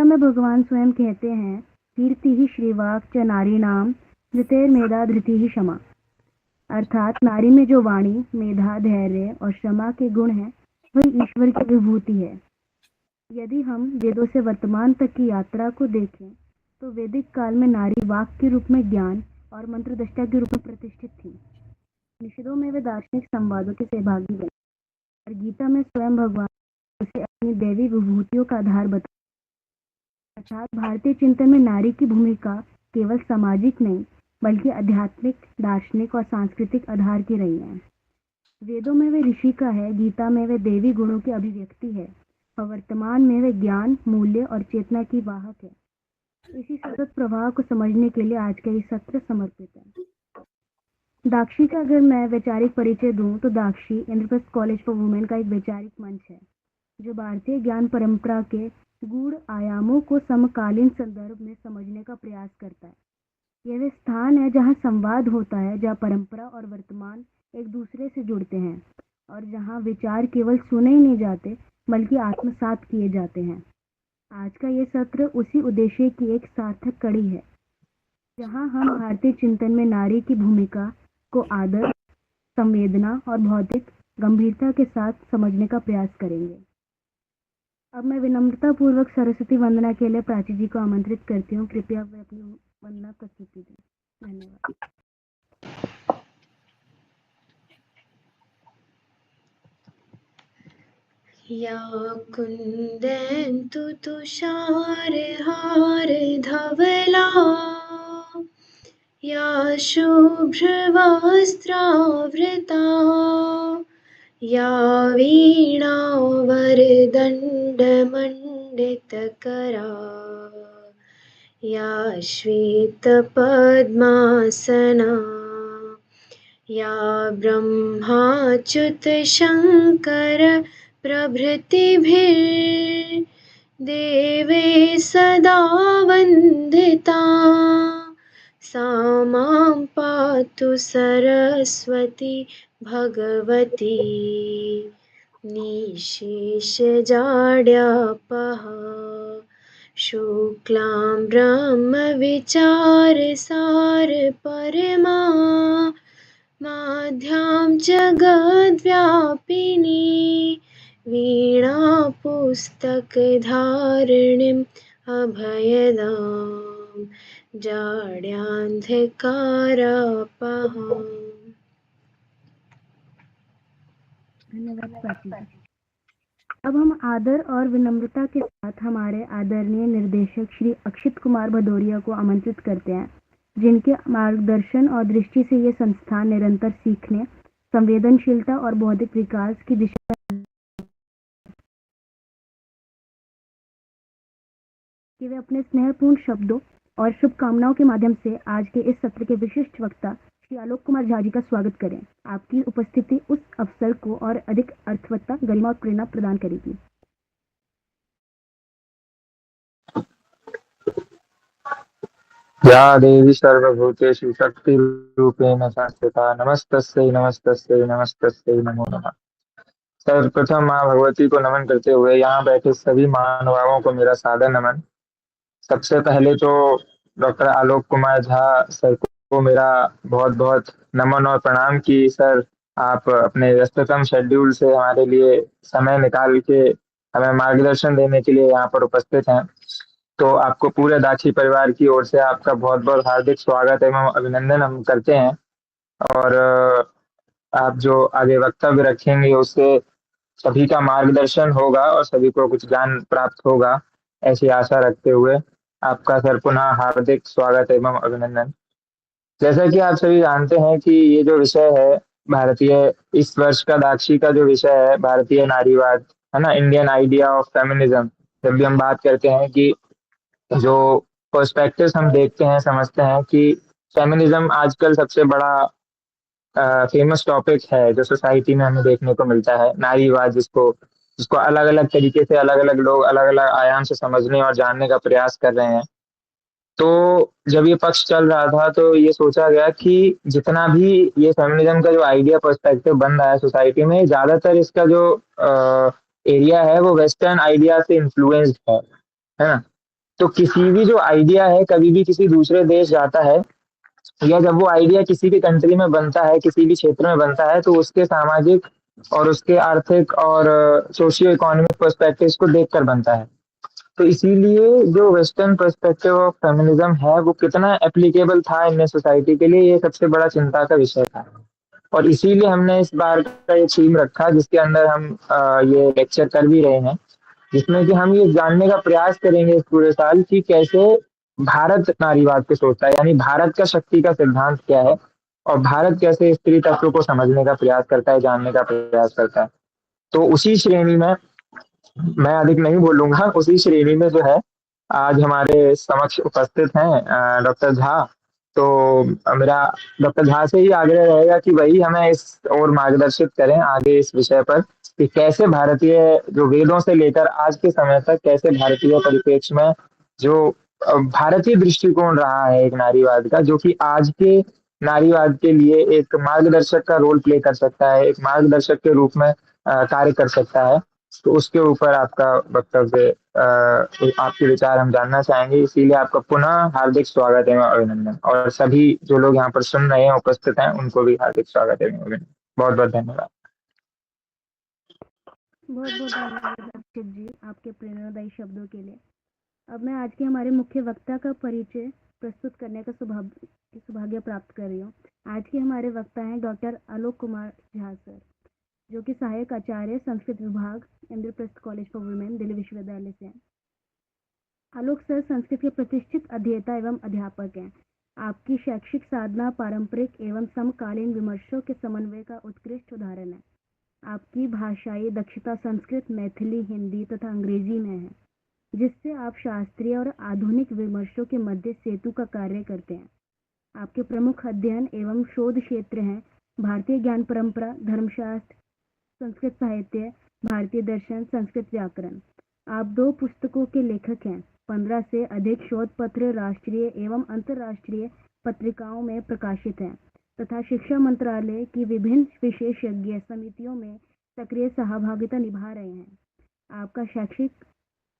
में भगवान स्वयं कहते हैं, कीर्ति ही श्रीवाक च नारीणाम धृतेर्मेधा धृति ही क्षमा। अर्थात नारी में जो वाणी, मेधा, धैर्य और क्षमा के गुण हैं, वही ईश्वर की विभूति है। यदि हम वेदों से वर्तमान तक की यात्रा को देखें, तो वैदिक काल में नारी वाक के रूप में ज्ञान और मंत्रदृष्टा के रूप में प्रतिष्ठित थी। निषदों में वे दार्शनिक संवादों के सहभागी बने और गीता में स्वयं भगवान उसे अपनी दैवी विभूतियों का आधार बताया। अर्थात भारतीय चिंतन में नारी की भूमिका केवल सामाजिक नहीं, बल्कि आध्यात्मिक, दार्शनिक और सांस्कृतिक आधार की रही है। वेदों में वे ऋषि का है, गीता में वे देवी गुणों की अभिव्यक्ति है और वर्तमान में वे ज्ञान, मूल्य और चेतना की वाहक है। इसी सतत प्रवाह को समझने के लिए आज का ये सत्र समर्पित है। दाक्षी का अगर मैं वैचारिक परिचय दूं, तो Dakshi Indraprastha college for women का एक वैचारिक मंच है, जो भारतीय ज्ञान परंपरा के गूढ़ आयामों को समकालीन संदर्भ में समझने का प्रयास करता है। यह वह स्थान है जहाँ संवाद होता है, जहाँ परंपरा और वर्तमान एक दूसरे से जुड़ते हैं और जहाँ विचार केवल सुने ही नहीं जाते, बल्कि आत्मसात किए जाते हैं। आज का ये सत्र उसी उद्देश्य की एक सार्थक कड़ी है, जहाँ हम भारतीय चिंतन में नारी की भूमिका को आदर, संवेदना और भौतिक गंभीरता के साथ समझने का प्रयास करेंगे। अब मैं विनम्रता पूर्वक सरस्वती वंदना के लिए प्राची जी को आमंत्रित करती हूँ। कृपया वे अपनी वंदना प्रस्तुत कीजिए। धन्यवाद। या कुन्देन्दु तुषारहार धवला या शुभ्रवस्त्रावृता या वीणावरदण्डमण्डितकरा या श्वेतपद्मासना या ब्रह्माच्युतशङ्कर प्रभृतिभिर्देवे सदा वन्दिता सा मां पातु सरस्वती भगवती निःशेषजाड्यापहा शुक्लां ब्रह्मविचारसार परमा माध्यां जगद्व्यापिनी वीणा पुस्तकधारिणीम् अभयदां जाड्यान्धकारापहाम्। धन्यवाद प्राची जी। अब हम आदर और विनम्रता के साथ हमारे आदरणीय निर्देशक श्री अक्षित कुमार भदौरिया को आमंत्रित करते हैं, जिनके मार्गदर्शन और दृष्टि से ये संस्थान निरंतर सीखने, संवेदनशीलता और बौद्धिक विकास की दिशा कि वे अपने स्नेहपूर्ण शब्दों और शुभकामनाओं के माध्यम से आज के इस सत्र के विशिष्ट वक्ता श्री आलोक कुमार झा जी का स्वागत करें। आपकी उपस्थिति उस अवसर को और अधिक अर्थवत्ता, गरिमा और प्रेरणा प्रदान करेगी। या देवी सर्वभूतेषु शक्तिरूपेण संस्थिता नमस्तस्यै नमस्तस्यै नमस्तस्यै नमो नमः। सर्वप्रथम माँ भगवती को नमन करते हुए यहाँ बैठे सभी महानुभावों को मेरा सादर नमन। सबसे पहले तो डॉक्टर आलोक कुमार झा सर को मेरा बहुत बहुत नमन और प्रणाम कि सर आप अपने व्यस्ततम शेड्यूल से हमारे लिए समय निकाल के हमें मार्गदर्शन देने के लिए यहाँ पर उपस्थित हैं। तो आपको पूरे दाक्षी परिवार की ओर से आपका बहुत बहुत हार्दिक स्वागत एवं अभिनंदन हम करते हैं। और आप जो आगे वक्तव्य रखेंगे उससे सभी का मार्गदर्शन होगा और सभी को कुछ ज्ञान प्राप्त होगा, ऐसी आशा रखते हुए आपका सर पुनः हार्दिक स्वागत एवं अभिनंदन। जैसा कि आप सभी जानते हैं कि ये जो विषय है भारतीय, इस वर्ष का दाक्षी का जो विषय है भारतीय नारीवाद है ना, इंडियन आइडिया ऑफ फेमिनिज्म। जब भी हम बात करते हैं कि जो पर्सपेक्टिव हम देखते हैं, समझते हैं कि फेमिनिज्म आजकल सबसे बड़ा फेमस टॉपिक है जो सोसाइटी में हमें देखने को मिलता है। नारीवाद जिसको जिसको अलग अलग तरीके से अलग अलग लोग अलग अलग आयाम से समझने और जानने का प्रयास कर रहे हैं। तो जब ये पक्ष चल रहा था तो ये सोचा गया कि जितना भी ये फेमिनिज्म का जो आइडिया पर्सपेक्टिव बन रहा है सोसाइटी में, ज्यादातर इसका जो एरिया है वो वेस्टर्न आइडिया से इन्फ्लुएंस्ड है ना। तो किसी भी जो आइडिया है कभी भी किसी दूसरे देश जाता है या जब वो आइडिया किसी भी कंट्री में बनता है, किसी भी क्षेत्र में बनता है, तो उसके सामाजिक और उसके आर्थिक और सोशियो इकोनॉमिक पर्सपेक्टिव को देखकर बनता है। तो इसीलिए जो वेस्टर्न पर्सपेक्टिव ऑफ फेमिनिज्म है वो कितना एप्लीकेबल था इंडियन सोसाइटी के लिए, ये सबसे बड़ा चिंता का विषय था। और इसीलिए हमने इस बार का ये थीम रखा जिसके अंदर हम ये लेक्चर कर भी रहे हैं, जिसमें कि हम ये जानने का प्रयास करेंगे इस पूरे साल कि कैसे भारत नारीवाद पे सोचता है, यानी भारत का शक्ति का सिद्धांत क्या है और भारत कैसे स्त्री तत्व को समझने का प्रयास करता है, जानने का प्रयास करता है। तो उसी श्रेणी में मैं अधिक नहीं बोलूंगा, उसी श्रेणी में जो है आज हमारे समक्ष उपस्थित हैं डॉक्टर झा। तो मेरा डॉक्टर झा से ही आग्रह रहेगा कि वही हमें इस और मार्गदर्शित करें आगे इस विषय पर कि कैसे भारतीय जो वेदों से लेकर आज के समय तक कैसे भारतीय परिप्रेक्ष्य में जो भारतीय दृष्टिकोण रहा है एक नारीवाद का, जो कि आज के नारीवाद के लिए एक मार्गदर्शक का रोल प्ले कर सकता है, एक मार्गदर्शक के रूप में कार्य कर सकता है। तो उसके ऊपर आपका वक्तव्य, आपके विचार हम जानना चाहेंगे। इसीलिए आपका पुनः हार्दिक स्वागत है एवं अभिनंदन, और सभी जो लोग यहाँ पर सुन रहे हैं उपस्थित हैं उनको भी हार्दिक स्वागत है एवं अभिनंदन। बहुत बहुत धन्यवाद। बहुत बहुत धन्यवाद अक्षित जी आपके प्रेरणादायी शब्दों के लिए। अब मैं आज के हमारे मुख्य वक्ता का परिचय प्रस्तुत करने का सौभाग्य प्राप्त कर रही हूँ। आज के हमारे वक्ता हैं डॉक्टर आलोक कुमार झा सर, जो कि सहायक आचार्य संस्कृत विभाग, Indraprastha college for women, Delhi विश्वविद्यालय से हैं। आलोक सर संस्कृत के प्रतिष्ठित अध्येता एवं अध्यापक हैं। आपकी शैक्षिक साधना पारंपरिक एवं समकालीन विमर्शों के समन्वय का उत्कृष्ट उदाहरण है। आपकी भाषाई दक्षता संस्कृत, मैथिली, हिंदी तथा अंग्रेजी में है, जिससे आप शास्त्रीय और आधुनिक विमर्शों के मध्य सेतु का कार्य करते हैं। आपके प्रमुख अध्ययन एवं शोध क्षेत्र हैं भारतीय ज्ञान परंपरा, धर्मशास्त्र, संस्कृत साहित्य, भारतीय दर्शन, संस्कृत व्याकरण। आप 2 पुस्तकों के लेखक हैं। 15 से अधिक शोध पत्र राष्ट्रीय एवं अंतर्राष्ट्रीय पत्रिकाओं में प्रकाशित हैं तथा शिक्षा मंत्रालय की विभिन्न विशेषज्ञ समितियों में सक्रिय सहभागिता निभा रहे हैं। आपका शैक्षिक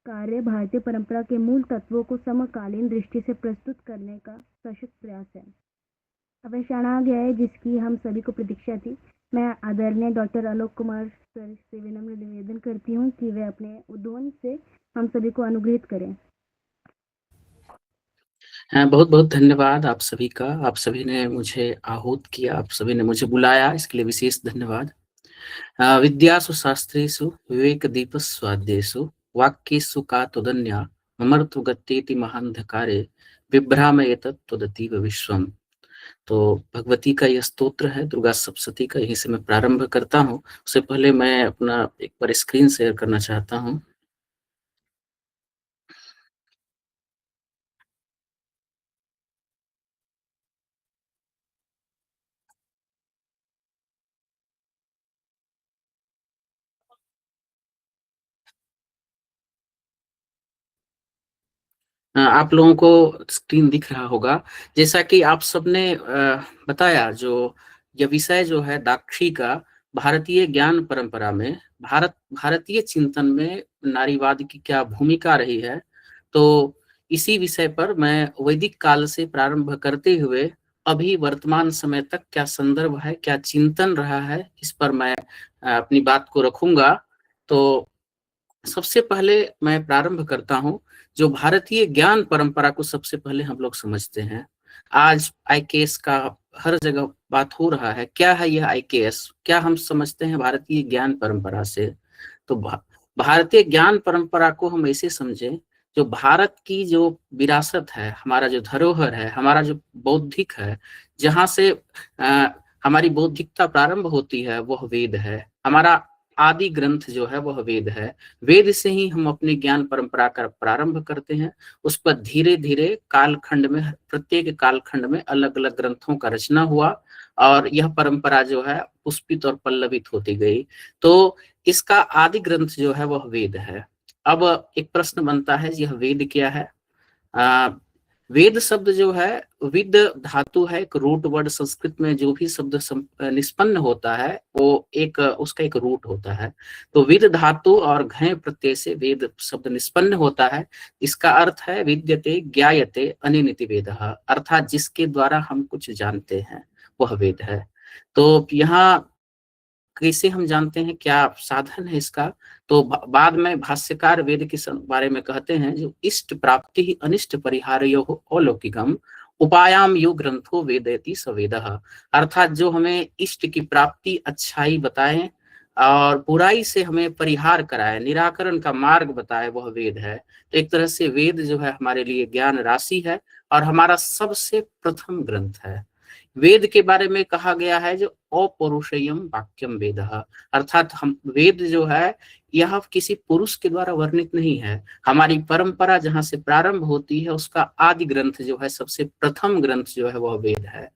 कार्य भारतीय परंपरा के मूल तत्वों को समकालीन दृष्टि से प्रस्तुत करने का सशक्त प्रयास है। अब क्षण आ गया है जिसकी हम सभी को प्रतीक्षा थी। मैं आदरणीय डॉक्टर आलोक कुमार सर से विनम्र निवेदन करती हूँ कि वे अपने उद्बोधन से हम सभी को अनुग्रहित करें। बहुत बहुत धन्यवाद आप सभी का। आप सभी ने मुझे आहूत किया, आप सभी ने मुझे बुलाया, इसके लिए विशेष धन्यवाद। विद्यासु शास्त्रेषु विवेक दीप स्वाद्येषु वाक्येषु का तुदन्या ममर्तु गत्येति महांधकारे विभ्रामयेतत् त्वदतीव विश्वम। तो भगवती का यह स्तोत्र है, दुर्गा सप्तशती का, यहीं से मैं प्रारंभ करता हूँ। उससे पहले मैं अपना एक बार स्क्रीन शेयर करना चाहता हूँ। आप लोगों को स्क्रीन दिख रहा होगा। जैसा कि आप सबने बताया, जो यह विषय जो है दाक्षी का, भारतीय ज्ञान परंपरा में भारतीय चिंतन में नारीवाद की क्या भूमिका रही है, तो इसी विषय पर मैं वैदिक काल से प्रारंभ करते हुए अभी वर्तमान समय तक क्या संदर्भ है, क्या चिंतन रहा है, इस पर मैं अपनी बात को रखूंगा। तो सबसे पहले मैं प्रारंभ करता हूं, जो भारतीय ज्ञान परंपरा को सबसे पहले हम लोग समझते हैं। आज आईकेएस का हर जगह बात हो रहा है। क्या है यह आईकेएस? क्या हम समझते हैं भारतीय ज्ञान परंपरा से? तो भारतीय ज्ञान परंपरा को हम ऐसे समझें, जो भारत की जो विरासत है, हमारा जो धरोहर है, हमारा जो बौद्धिक है, जहां से हमारी बौद्धिकता प्रारंभ होती है, वह वेद है। हमारा आदि ग्रंथ जो है वह वेद है। वेद से ही हम अपने ज्ञान परंपरा का प्रारंभ करते हैं। उस पर धीरे धीरे कालखंड में, प्रत्येक कालखंड में अलग अलग ग्रंथों का रचना हुआ और यह परंपरा जो है पुष्पित और पल्लवित होती गई। तो इसका आदि ग्रंथ जो है वह वेद है। अब एक प्रश्न बनता है, यह वेद क्या है? वेद शब्द जो है, विद धातु है, एक रूट वर्ड। संस्कृत में जो भी शब्द निष्पन्न होता है वो एक उसका एक रूट होता है। तो विद धातु और घय प्रत्यय से वेद शब्द निष्पन्न होता है। इसका अर्थ है विद्यते ज्ञायते अनिनिति वेदः, अर्थात जिसके द्वारा हम कुछ जानते हैं वह वेद है। तो यहाँ कैसे हम जानते हैं, क्या साधन है इसका? तो बाद में भाष्यकार वेद के बारे में कहते हैं, जो इष्ट प्राप्ति ही अनिष्ट परिहार्यो अलौकिकम उपायाम यो ग्रंथो वेदेति सवेदः, अर्थात जो हमें इष्ट की प्राप्ति, अच्छाई बताए और बुराई से हमें परिहार कराए, निराकरण का मार्ग बताए, वह वेद है। तो एक तरह से वेद जो है हमारे लिए ज्ञान राशि है और हमारा सबसे प्रथम ग्रंथ है। वेद के बारे में कहा गया है जो अपौरुषेयम वाक्यम वेदः, अर्थात हम वेद जो है यह किसी पुरुष के द्वारा वर्णित नहीं है। हमारी परंपरा जहां से प्रारंभ होती है उसका आदि ग्रंथ जो है, सबसे प्रथम ग्रंथ जो है वह वेद है।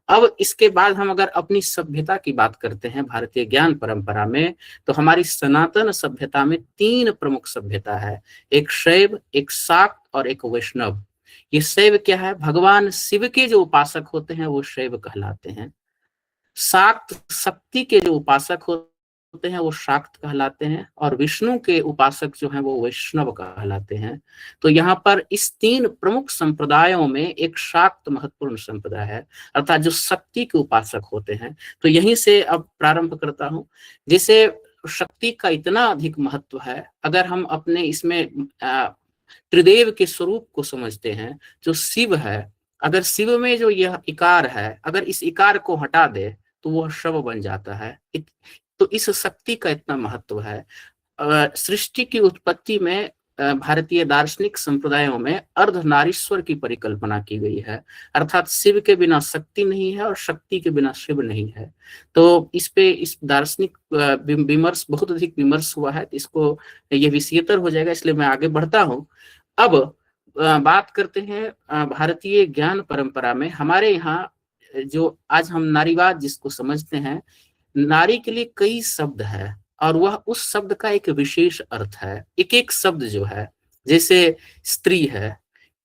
अब इसके बाद हम अगर अपनी सभ्यता की बात करते हैं भारतीय ज्ञान परंपरा में, तो हमारी सनातन सभ्यता में 3 प्रमुख सभ्यता है, एक शैव, एक शाक्त और एक वैष्णव। ये शैव क्या है? भगवान शिव के जो उपासक होते हैं वो शैव कहलाते हैं। शाक्त शक्ति के जो उपासक होते हैं वो शाक्त कहलाते हैं, और विष्णु के उपासक जो हैं वो वैष्णव कहलाते हैं। तो यहाँ पर इस 3 प्रमुख संप्रदायों में एक शाक्त महत्वपूर्ण संप्रदाय है, अर्थात जो शक्ति के उपासक होते हैं। तो यहीं से अब प्रारंभ करता हूँ। जैसे शक्ति का इतना अधिक महत्व है, अगर हम अपने इसमें त्रिदेव के स्वरूप को समझते हैं, जो शिव है, अगर शिव में जो यह इकार है, अगर इस इकार को हटा दे तो वह शव बन जाता है। तो इस शक्ति का इतना महत्व है। सृष्टि की उत्पत्ति में भारतीय दार्शनिक संप्रदायों में अर्धनारीश्वर की परिकल्पना की गई है, अर्थात शिव के बिना शक्ति नहीं है और शक्ति के बिना शिव नहीं है। तो इस पे इस दार्शनिक विमर्श, बहुत अधिक विमर्श हुआ है, तो इसको ये विषयतर हो जाएगा, इसलिए मैं आगे बढ़ता हूँ। अब बात करते हैं भारतीय ज्ञान परंपरा में हमारे यहाँ जो आज हम नारीवाद जिसको समझते हैं, नारी के लिए कई शब्द है और वह उस शब्द का एक विशेष अर्थ है। एक एक शब्द जो है, जैसे स्त्री है,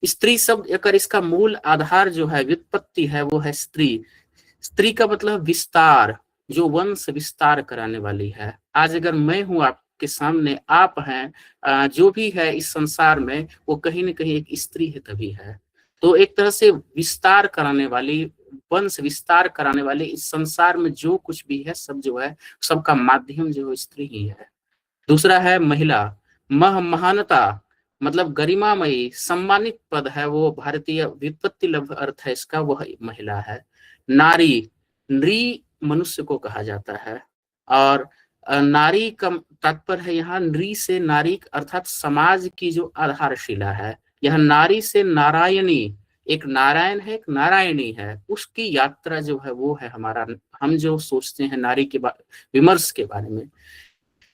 स्त्री शब्द अगर इसका मूल आधार जो है, व्युत्पत्ति है, वो है स्त्री। स्त्री का मतलब विस्तार, जो वंश विस्तार कराने वाली है। आज अगर मैं हूं आपके सामने, आप हैं, जो भी है इस संसार में, वो कहीं ना कहीं एक स्त्री है, तभी है। तो एक तरह से विस्तार कराने वाली, वंश विस्तार कराने वाले, इस संसार में जो कुछ भी है सब जो है, सबका माध्यम जो है स्त्री ही है। दूसरा है महिला। महानता मतलब गरिमामयी, सम्मानित पद है, वो भारतीय व्युत्पत्ति लब्ध अर्थ है इसका, वह महिला है। नारी, नृ मनुष्य को कहा जाता है, और नारी का तात्पर्य है यहाँ नृ से नारी, अर्थात समाज की जो आधारशिला है। यह नारी से नारायणी, एक नारायण है, एक नारायणी है, उसकी यात्रा जो है वो है हमारा, हम जो सोचते हैं नारी के विमर्श के बारे में।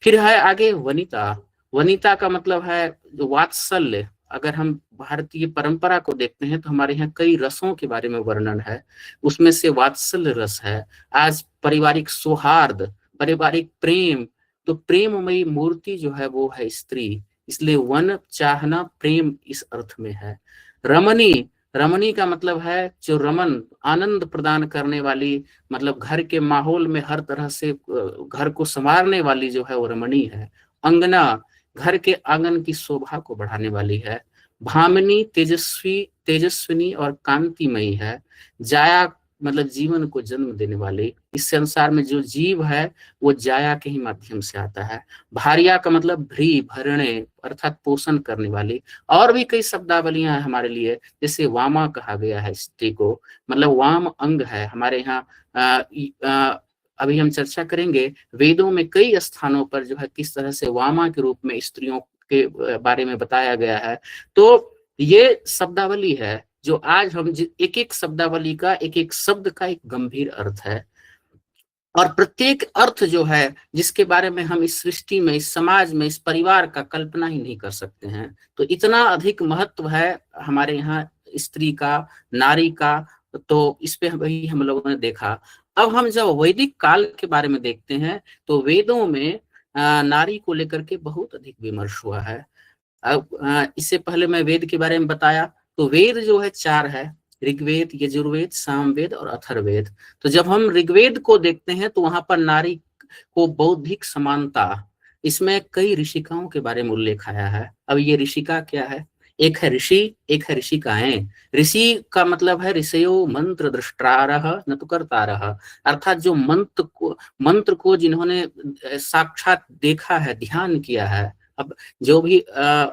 फिर है आगे वनिता। वनिता का मतलब है जो वात्सल्य। अगर हम भारतीय परंपरा को देखते हैं तो हमारे यहाँ कई रसों के बारे में वर्णन है, उसमें से वात्सल्य रस है। आज पारिवारिक सौहार्द, पारिवारिक प्रेम, तो प्रेममयी मूर्ति जो है वो है स्त्री, इसलिए वन चाहना प्रेम इस अर्थ में है। रमणी, रमणी का मतलब है जो रमन, आनंद प्रदान करने वाली, मतलब घर के माहौल में हर तरह से घर को संवारने वाली जो है वो रमणी है। अंगना, घर के आंगन की शोभा को बढ़ाने वाली है। भामिनी, तेजस्विनी और कांतिमयी है। जाया मतलब जीवन को जन्म देने वाली, इस संसार में जो जीव है वो जाया के ही माध्यम से आता है। भार्या का मतलब भ्री, भरणे, अर्थात पोषण करने वाली। और भी कई शब्दावलियां हैं हमारे लिए, जैसे वामा कहा गया है स्त्री को, मतलब वाम अंग है हमारे यहाँ। अभी हम चर्चा करेंगे वेदों में कई स्थानों पर जो है किस तरह से वामा के रूप में स्त्रियों के बारे में बताया गया है। तो ये शब्दावली है जो आज हम एक एक शब्दावली का, एक एक शब्द का एक गंभीर अर्थ है, और प्रत्येक अर्थ जो है जिसके बारे में हम इस सृष्टि में, इस समाज में, इस परिवार का कल्पना ही नहीं कर सकते हैं। तो इतना अधिक महत्व है हमारे यहाँ स्त्री का, नारी का। तो इस पे वही हम लोगों ने देखा। अब हम जब वैदिक काल के बारे में देखते हैं तो वेदों में नारी को लेकर के बहुत अधिक विमर्श हुआ है। अब इससे पहले मैं वेद के बारे में बताया, तो वेद जो है 4 है, ऋग्वेद, यजुर्वेद, सामवेद और अथर्ववेद। तो जब हम ऋग्वेद को देखते हैं तो वहां पर नारी को बौद्धिक समानता, इसमें कई ऋषिकाओं के बारे में उल्लेख आया है। अब ये ऋषिका क्या है? एक है ऋषि, एक है ऋषिकाएं। ऋषि का मतलब है ऋषयो मंत्र दृष्टारः न तो कर्तारः, अर्थात जो मंत्र को जिन्होंने साक्षात देखा है, ध्यान किया है। अब जो भी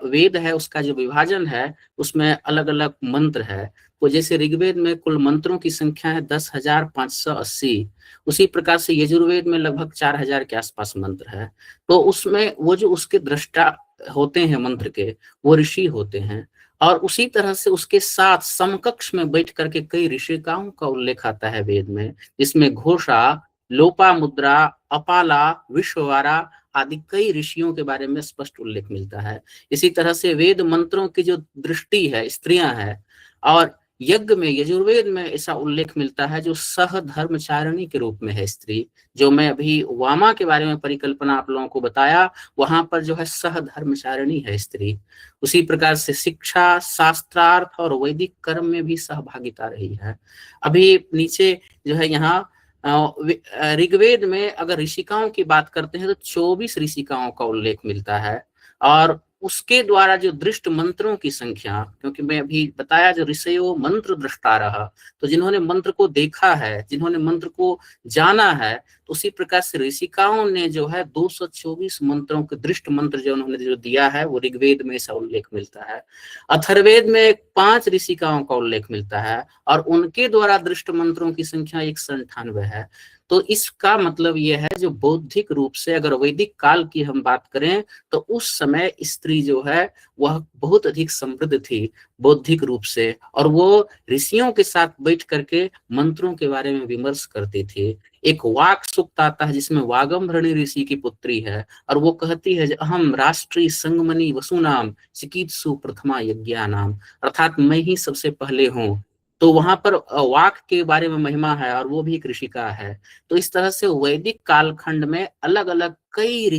वेद है उसका जो विभाजन है उसमें अलग अलग मंत्र है। तो जैसे ऋग्वेद में कुल मंत्रों की संख्या है 10,580, उसी प्रकार से यजुर्वेद में लगभग 4,000 के आसपास मंत्र है। तो उसमें वो जो उसके दृष्टा होते हैं मंत्र के, वो ऋषि होते हैं। और उसी तरह से उसके साथ समकक्ष में बैठ करके कई ऋषिकाओं का उल्लेख आता है वेद में, जिसमें घोषा, लोपामुद्रा, अपाला, विश्ववारा आदि कई ऋषियों के बारे में स्पष्ट उल्लेख मिलता है। इसी तरह से वेद मंत्रों की जो दृष्टि है, स्त्रियां हैं। और यज्ञ में, यजुर्वेद में ऐसा उल्लेख मिलता है जो सह धर्मचारिणी के रूप में है स्त्री। जो मैं अभी वामा के बारे में परिकल्पना आप लोगों को बताया, वहां पर जो है सह धर्मचारिणी है स्त्री। उसी प्रकार से शिक्षा, शास्त्रार्थ और वैदिक कर्म में भी सहभागिता रही है। अभी नीचे जो है यहाँ ऋग्वेद में अगर ऋषिकाओं की बात करते हैं तो 24 ऋषिकाओं का उल्लेख मिलता है। और उसके द्वारा जो दृष्ट मंत्रों की संख्या, क्योंकि मैं अभी बताया जो ऋषयो मंत्र दृष्टा रहा, तो जिन्होंने मंत्र को देखा है, जिन्होंने मंत्र को जाना है, तो उसी प्रकार से ऋषिकाओं ने जो है 224 मंत्रों के दृष्ट मंत्र जो उन्होंने जो दिया है, वो ऋग्वेद में ऐसा उल्लेख मिलता है। अथर्ववेद में 5 ऋषिकाओं का उल्लेख मिलता है और उनके द्वारा दृष्ट मंत्रों की संख्या 198 है। तो इसका मतलब यह है जो बौद्धिक रूप से अगर वैदिक काल की हम बात करें तो उस समय स्त्री जो है वह बहुत अधिक समृद्ध थी बौद्धिक रूप से, और वो ऋषियों के साथ बैठ करके मंत्रों के बारे में विमर्श करती थी। एक वाक सूक्त आता है जिसमें वागम्भरणी ऋषि की पुत्री है और वो कहती है अहम राष्ट्रीय संगमनी वसुनाम चिकित्सु प्रथमा यज्ञानाम, अर्थात मैं ही सबसे पहले हूँ। तो वहां पर वाक के बारे में महिमा है और वो भी एक ऋषिका है। तो इस तरह से वैदिक कालखंड में अलग अलग कई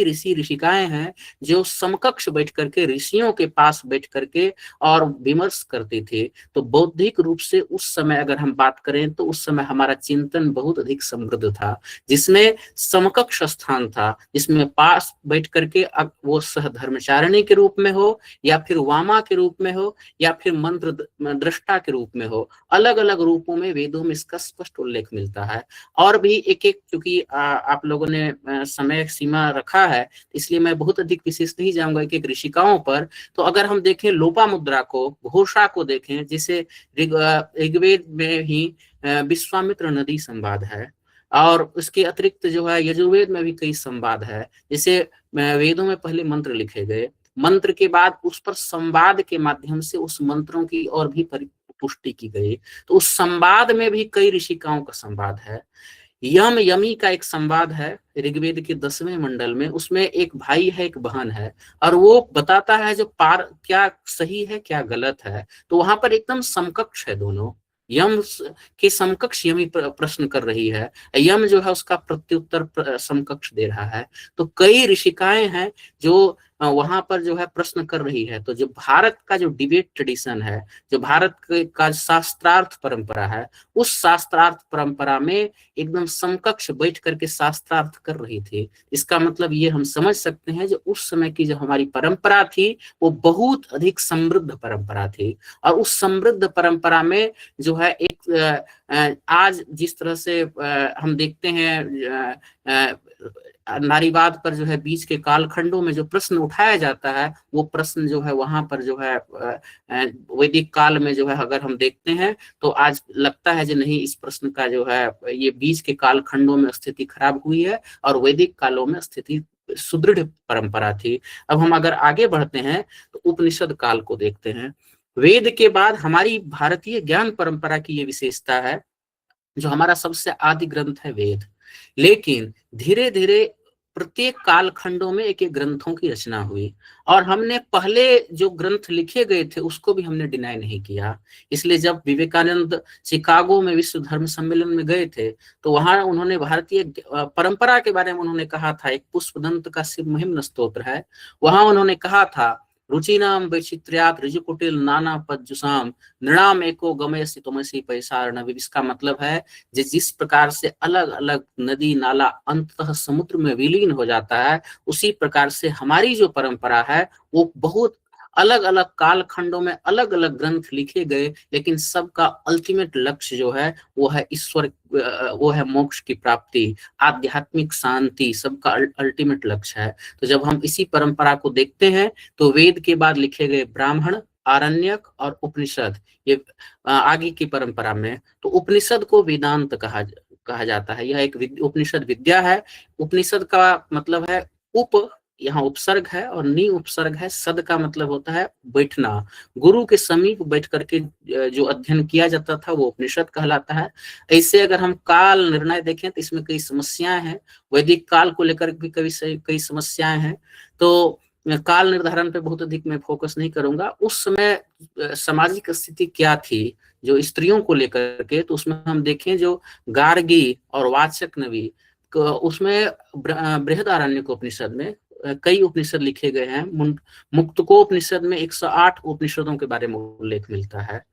ऋषि ऋषिकाएं हैं जो समकक्ष बैठ करके ऋषियों के पास बैठ करके और विमर्श करती थी। तो बौद्धिक रूप से उस समय अगर हम बात करें तो उस समय हमारा चिंतन बहुत अधिक समृद्ध था, जिसमें समकक्ष स्थान था, जिसमें पास बैठ करके वो सहधर्मचारिणी के रूप में हो या फिर वामा के रूप में हो या फिर मंत्र दृष्टा के रूप में हो, अलग अलग रूपों में वेदों में इसका स्पष्ट उल्लेख मिलता है। और भी एक एक, क्योंकि आप लोगों ने समय सीमा रखा है इसलिए मैं बहुत अधिक विशेष नहीं जाऊंगा एक एक ऋषिकाओं पर। तो अगर हम देखें लोपामुद्रा को, घोषा को देखें, जिसे ऋग्वेद में ही विश्वामित्र नदी संवाद है, और उसके अतिरिक्त जो है यजुर्वेद में भी कई संवाद है। जैसे वेदों में पहले मंत्र लिखे गए, मंत्र के बाद उस पर संवाद के माध्यम से उस मंत्रों की और भी पुष्टि की गई। तो उस संवाद में भी कई ऋषिकाओं का संवाद है। यम यमी का एक संवाद है ऋग्वेद के 10वें मंडल में, उसमें एक भाई है एक बहन है और वो बताता है जो पार क्या सही है क्या गलत है। तो वहां पर एकदम समकक्ष है दोनों, यम के समकक्ष यमी प्रश्न कर रही है, यम जो है उसका प्रत्युत्तर समकक्ष दे रहा है। तो कई ऋषिकाएं हैं जो वहां पर जो है प्रश्न कर रही है। तो जो भारत का जो डिबेट ट्रेडिशन है, जो भारत का शास्त्रार्थ परंपरा है, उस शास्त्रार्थ परंपरा में एकदम समकक्ष बैठ करके शास्त्रार्थ कर रही थी। इसका मतलब ये हम समझ सकते हैं जो उस समय की जो हमारी परंपरा थी वो बहुत अधिक समृद्ध परंपरा थी। और उस समृद्ध परंपरा में जो है एक आज जिस तरह से हम देखते हैं नारीवाद पर जो है बीच के कालखंडों में जो प्रश्न उठाया जाता है, वो प्रश्न जो है वहां पर जो है वैदिक काल में जो है अगर हम देखते हैं तो आज लगता है जो नहीं, इस प्रश्न का जो है ये बीच के कालखंडों में स्थिति खराब हुई है और वैदिक कालों में स्थिति सुदृढ़ परंपरा थी। अब हम अगर आगे बढ़ते हैं तो उपनिषद काल को देखते हैं। वेद के बाद हमारी भारतीय ज्ञान परंपरा की ये विशेषता है जो हमारा सबसे आदि ग्रंथ है वेद, लेकिन धीरे धीरे प्रत्येक कालखंडों में एक एक ग्रंथों की रचना हुई और हमने पहले जो ग्रंथ लिखे गए थे उसको भी हमने डिनाई नहीं किया। इसलिए जब विवेकानंद शिकागो में विश्व धर्म सम्मेलन में गए थे तो वहां उन्होंने भारतीय परंपरा के बारे में उन्होंने कहा था, एक पुष्पदंत का शिव महिम्न स्तोत्र है, वहां उन्होंने कहा था रुचिनाम वैचित्र्यात ऋजुकुटिल नाना पज्जुसाम नृणाम एको गमयसि तुमसि पैसारणवी। इसका मतलब है जिस प्रकार से अलग अलग नदी नाला अंततः समुद्र में विलीन हो जाता है, उसी प्रकार से हमारी जो परंपरा है वो बहुत अलग अलग कालखंडों में अलग अलग ग्रंथ लिखे गए, लेकिन सबका अल्टीमेट लक्ष्य जो है वो है ईश्वर, वो है मोक्ष की प्राप्ति, आध्यात्मिक शांति, सबका अल्टीमेट लक्ष्य है। तो जब हम इसी परंपरा को देखते हैं तो वेद के बाद लिखे गए ब्राह्मण, आरण्यक और उपनिषद, ये आगे की परंपरा में, तो उपनिषद को वेदांत कहा जाता है। यह एक उपनिषद विद्या है। उपनिषद का मतलब है उप, यहाँ उपसर्ग है और नी उपसर्ग है, सद का मतलब होता है बैठना, गुरु के समीप बैठ करके जो अध्ययन किया जाता था वो उपनिषद कहलाता है। ऐसे अगर हम काल निर्णय देखें तो इसमें कई समस्याएं हैं, वैदिक काल को लेकर भी कई समस्याएं हैं। तो काल निर्धारण पे बहुत अधिक मैं फोकस नहीं करूंगा। उस समय सामाजिक स्थिति क्या थी जो स्त्रियों को लेकर के, तो उसमें हम देखें जो गार्गी और वाचक नवी, उसमें बृहदारण्यक उपनिषद में कई उपनिषद लिखे गए हैं। मुक्तकोपनिषद में 108 उपनिषदों के बारे में उल्लेख मिलता है,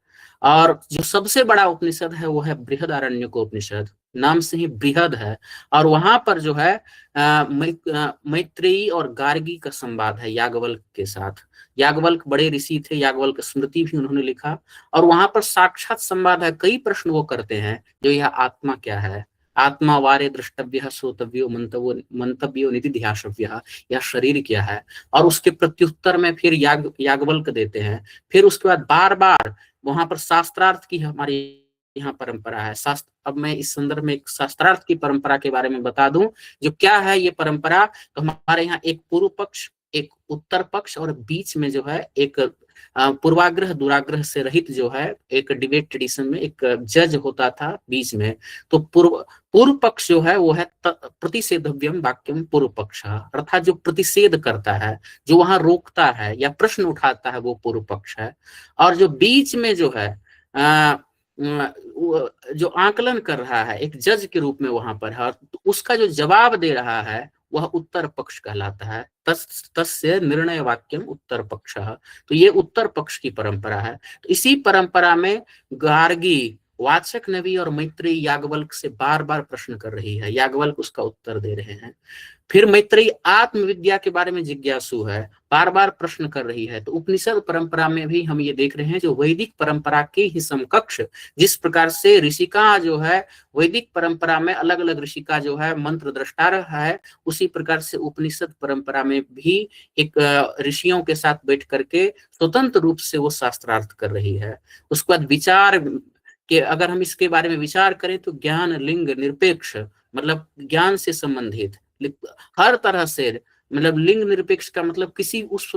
और जो सबसे बड़ा उपनिषद है वो है बृहदारण्यक उपनिषद, नाम से ही बृहद है। और वहां पर जो है मैत्रेयी और गार्गी का संवाद है याज्ञवल्क्य के साथ। याज्ञवल्क्य बड़े ऋषि थे, याज्ञवल्क्य स्मृति भी उन्होंने लिखा, और वहां पर साक्षात संवाद है। कई प्रश्न वो करते हैं, जो यह आत्मा क्या है, आत्मा वारे द्रष्टव्य श्रोतव्यो मंतव्यो निधि ध्यासव्य, यह शरीर क्या है, और उसके प्रत्युत्तर में फिर याज्ञवल्क्य देते हैं। फिर उसके बाद बार बार वहां पर शास्त्रार्थ की हमारी यहाँ परंपरा है। शास्त्र, अब मैं इस संदर्भ में एक शास्त्रार्थ की परंपरा के बारे में बता दूं, जो क्या है ये परंपरा। तो हमारे यहाँ एक पूर्व पक्ष, एक उत्तर पक्ष, और बीच में जो है एक पूर्वाग्रह दुराग्रह से रहित जो है एक डिबेट ट्रेडिशन में एक जज होता था बीच में। तो पूर्व पक्ष जो है वो है प्रतिषेधव्यम वाक्यम पूर्व पक्ष, अर्थात जो प्रतिषेध करता है, जो वहां रोकता है या प्रश्न उठाता है, वो पूर्व पक्ष है। और जो बीच में जो है जो आकलन कर रहा है एक जज के रूप में वहां पर है, तो उसका जो जवाब दे रहा है वह उत्तर पक्ष कहलाता है। तस्य निर्णय वाक्यम उत्तर पक्ष। तो ये उत्तर पक्ष की परंपरा है। तो इसी परंपरा में गार्गी, वाचक नवी और मैत्रेयी याज्ञवल्क्य से बार बार प्रश्न कर रही है, याज्ञवल्क्य उसका उत्तर दे रहे हैं। फिर मैत्रेयी आत्मविद्या के बारे में जिज्ञासु है, बार बार प्रश्न कर रही है। तो उपनिषद परंपरा में भी हम ये देख रहे हैं जो वैदिक परंपरा के ही समकक्ष, जिस प्रकार से ऋषिका जो है वैदिक परंपरा में अलग अलग ऋषिका जो है मंत्र दृष्टा रहा है, उसी प्रकार से उपनिषद परंपरा में भी एक ऋषियों के साथ बैठ करके स्वतंत्र रूप से वो शास्त्रार्थ कर रही है। उसके बाद विचार कि अगर हम इसके बारे में विचार करें तो ज्ञान लिंग निरपेक्ष, मतलब ज्ञान से संबंधित हर तरह से, मतलब लिंग निरपेक्ष का मतलब किसी उस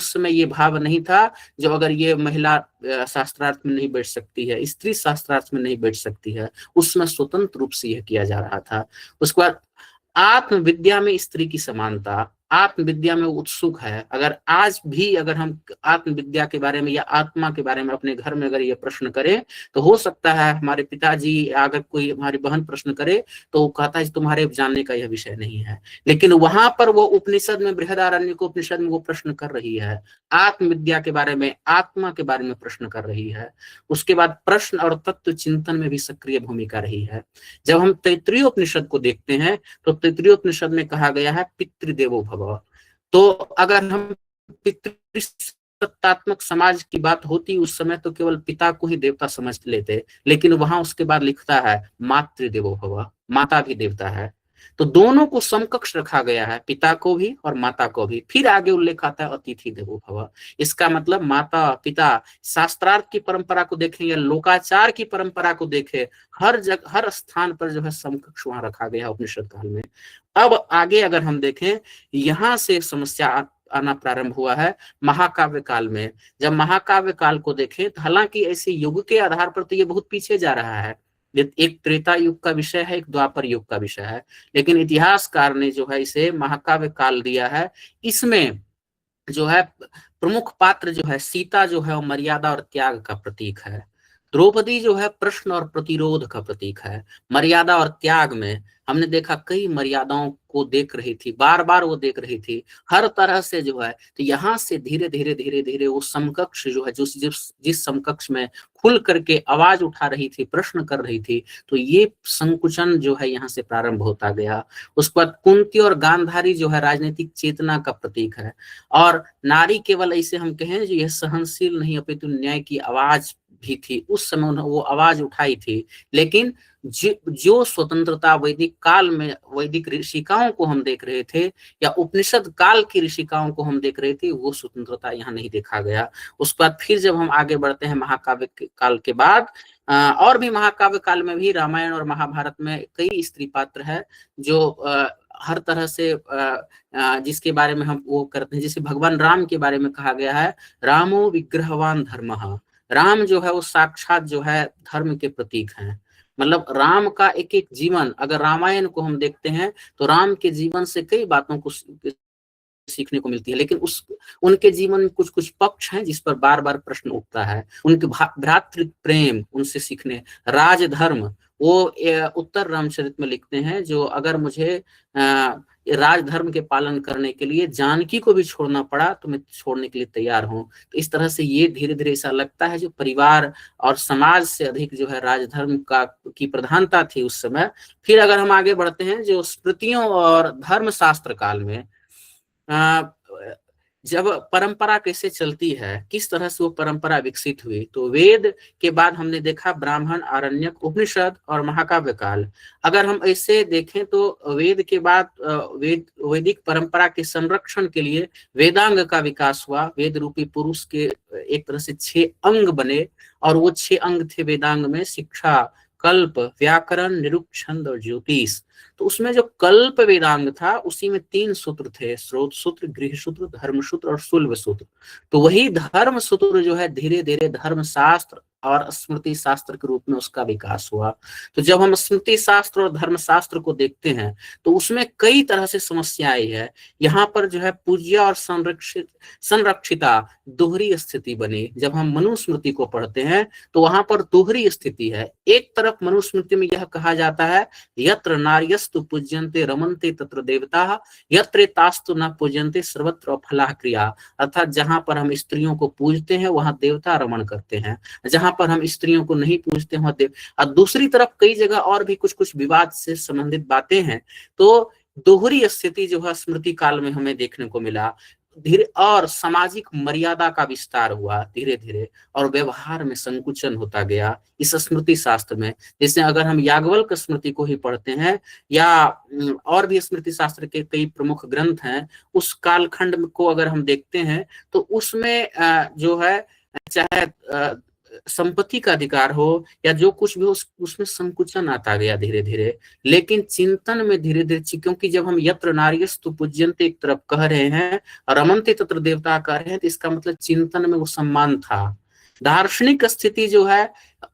समय ये भाव नहीं था जो अगर ये महिला शास्त्रार्थ में नहीं बैठ सकती है, स्त्री शास्त्रार्थ में नहीं बैठ सकती है, उसमें स्वतंत्र रूप से यह किया जा रहा था। उसके बाद आत्मविद्या में स्त्री की समानता, आत्मविद्या में उत्सुक है। अगर आज भी अगर हम आत्मविद्या के बारे में या आत्मा के बारे में अपने घर में अगर ये प्रश्न करें, तो हो सकता है हमारे पिताजी, अगर कोई हमारी बहन प्रश्न करे तो वो कहता है तुम्हारे जानने का यह विषय नहीं है, लेकिन वहां पर वो उपनिषद में, बृहदारण्यक उपनिषद में वो प्रश्न कर रही है, आत्मविद्या के बारे में, आत्मा के बारे में प्रश्न कर रही है। उसके बाद प्रश्न और तत्व चिंतन में भी सक्रिय भूमिका रही है। जब हम तैत्तिरीय उपनिषद को देखते हैं तो तैत्तिरीय उपनिषद में कहा गया है पितृदेवो भव। तो अगर हम पितृसत्तात्मक समाज की बात होती उस समय तो केवल पिता को ही देवता समझ लेते, लेकिन वहां उसके बाद लिखता है मातृदेवो भव, माता भी देवता है। तो दोनों को समकक्ष रखा गया है, पिता को भी और माता को भी। फिर आगे उल्लेख आता है अतिथि देवो भव। इसका मतलब माता पिता, शास्त्रार्थ की परंपरा को देखें या लोकाचार की परंपरा को देखें, हर जगह हर स्थान पर जो है समकक्ष वहां रखा गया उपनिषद काल में। अब आगे अगर हम देखें, यहाँ से समस्या आना प्रारंभ हुआ है महाकाव्य काल में। जब महाकाव्य काल को देखें तो हालांकि ऐसे युग के आधार पर तो ये बहुत पीछे जा रहा है, एक त्रेता युग का विषय है, एक द्वापर युग का विषय है, लेकिन इतिहासकार ने जो है इसे महाकाव्य काल दिया है। इसमें जो है प्रमुख पात्र जो है सीता जो है वो मर्यादा और त्याग का प्रतीक है। द्रौपदी जो है प्रश्न और प्रतिरोध का प्रतीक है। मर्यादा और त्याग में हमने देखा कई मर्यादाओं को देख रही थी, बार बार वो देख रही थी हर तरह से जो है। तो यहाँ से धीरे धीरे धीरे धीरे वो समकक्ष जो है, जिस समकक्ष में खुल करके आवाज उठा रही थी, प्रश्न कर रही थी, तो ये संकुचन जो है यहाँ से प्रारंभ होता गया। उसके बाद कुंती और गांधारी जो है राजनीतिक चेतना का प्रतीक है। और नारी केवल ऐसे हम कहें जो यह सहनशील नहीं अपितु न्याय की आवाज भी थी। उस समय उन्होंने वो आवाज उठाई थी। लेकिन जो स्वतंत्रता वैदिक काल में वैदिक ऋषिकाओं को हम देख रहे थे या उपनिषद काल की ऋषिकाओं को हम देख रहे थे, वो स्वतंत्रता यहाँ नहीं देखा गया। उसके बाद फिर जब हम आगे बढ़ते हैं महाकाव्य काल के बाद, और भी महाकाव्य काल में भी रामायण और महाभारत में कई स्त्री पात्र है जो हर तरह से जिसके बारे में हम वो करते हैं। जैसे भगवान राम के बारे में कहा गया है, रामो विग्रहवान धर्मः। राम जो है वो साक्षात जो है धर्म के प्रतीक हैं। मतलब राम का एक एक जीवन, अगर रामायण को हम देखते हैं तो राम के जीवन से कई बातों को सीखने को मिलती है। लेकिन उनके जीवन में कुछ कुछ पक्ष हैं जिस पर बार बार प्रश्न उठता है। उनके भ्रातृ प्रेम उनसे सीखने, राजधर्म, वो उत्तर रामचरित में लिखते हैं जो अगर मुझे राजधर्म के पालन करने के लिए जानकी को भी छोड़ना पड़ा तो मैं छोड़ने के लिए तैयार हूँ। तो इस तरह से ये धीरे धीरे ऐसा लगता है जो परिवार और समाज से अधिक जो है राजधर्म की प्रधानता थी उस समय। फिर अगर हम आगे बढ़ते हैं जो स्मृतियों और धर्म शास्त्र काल में जब परंपरा कैसे चलती है, किस तरह से वो परंपरा विकसित हुई, तो वेद के बाद हमने देखा ब्राह्मण, आरण्यक, उपनिषद और महाकाव्य काल। अगर हम ऐसे देखें तो वेद के बाद वैदिक परंपरा के संरक्षण के लिए वेदांग का विकास हुआ। वेद रूपी पुरुष के एक तरह से 6 अंग बने और वो 6 अंग थे वेदांग में शिक्षा, कल्प, व्याकरण, निरुक्त, छंद और ज्योतिष। तो उसमें जो कल्प वेदांग था उसी में 3 सूत्र थे, स्रोत सूत्र, गृह सूत्र, धर्म सूत्र और शुल्ब सूत्र। तो वही धर्म सूत्र जो है धीरे धीरे धर्म शास्त्र और स्मृति शास्त्र के रूप में उसका विकास हुआ। तो जब हम स्मृति शास्त्र और धर्म शास्त्र को देखते हैं तो उसमें कई तरह से समस्याएं है। यहाँ पर जो है पूज्य और संरक्षिता दोहरी स्थिति बनी। जब हम मनुस्मृति को पढ़ते हैं तो वहां पर दोहरी स्थिति है। एक तरफ मनुस्मृति में यह कहा जाता है यत्र नार्यस्तु पूज्यन्ते रमन्ते तत्र देवताः यत्र तास्तु न पूज्यन्ते सर्वत्र फलाः क्रिया। अर्थात जहां पर हम स्त्रियों को पूजते हैं वहां देवता रमण करते हैं, जहां पर हम स्त्रियों को नहीं पूजते वहां देव। और दूसरी तरफ कई जगह और भी कुछ कुछ विवाद से संबंधित बातें हैं। तो दोहरी स्थिति जो है स्मृति काल में हमें देखने को मिला। धीरे और सामाजिक मर्यादा का विस्तार हुआ धीरे धीरे और व्यवहार में संकुचन होता गया इस स्मृति शास्त्र में। जैसे अगर हम याज्ञवल्क्य स्मृति को ही पढ़ते हैं या और भी स्मृति शास्त्र के कई प्रमुख ग्रंथ हैं, उस कालखंड को अगर हम देखते हैं तो उसमें जो है चाहे संपत्ति का अधिकार हो या जो कुछ भी हो उसमें संकुचन आता गया धीरे धीरे। लेकिन चिंतन में धीरे धीरे, क्योंकि जब हम यत्र नार्यस्तु पूज्यन्ते एक तरफ कह रहे हैं और रमन्ते तत्र देवता कह रहे हैं तो इसका मतलब चिंतन में वो सम्मान था। दार्शनिक स्थिति जो है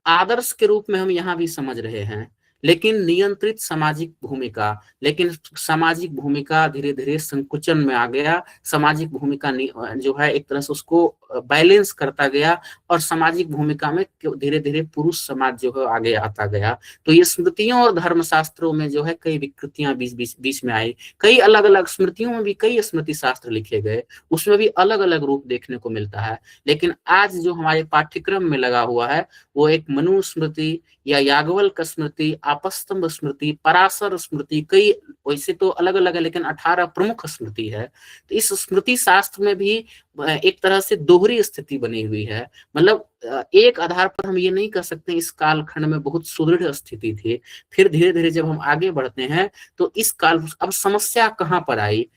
आदर्श के रूप में हम यहाँ भी समझ रहे हैं, लेकिन नियंत्रित सामाजिक भूमिका। लेकिन सामाजिक भूमिका धीरे धीरे संकुचन में आ गया। सामाजिक भूमिका जो है एक तरह से उसको बैलेंस करता गया और सामाजिक भूमिका में धीरे धीरे पुरुष समाज जो है आगे आता गया। तो ये स्मृतियों और धर्मशास्त्रों में जो है कई विकृतियां बीच में आई। कई अलग अलग स्मृतियों में भी कई स्मृति शास्त्र लिखे गए, उसमें भी अलग अलग रूप देखने को मिलता है। लेकिन आज जो हमारे पाठ्यक्रम में लगा हुआ है वो एक मनुस्मृति या याज्ञवल्क्य स्मृति, आपस्तंभ स्मृति, पराशर स्मृति, कई वैसे तो अलग अलग है लेकिन 18 प्रमुख स्मृति है। तो इस स्मृति शास्त्र में भी एक तरह से दोहरी स्थिति बनी हुई है। मतलब एक आधार पर हम ये नहीं कह सकते इस कालखंड में बहुत सुदृढ़ स्थिति थी। फिर धीरे धीरे जब हम आगे बढ़ते हैं तो इस काल अब समस्या कहाँ पर आई।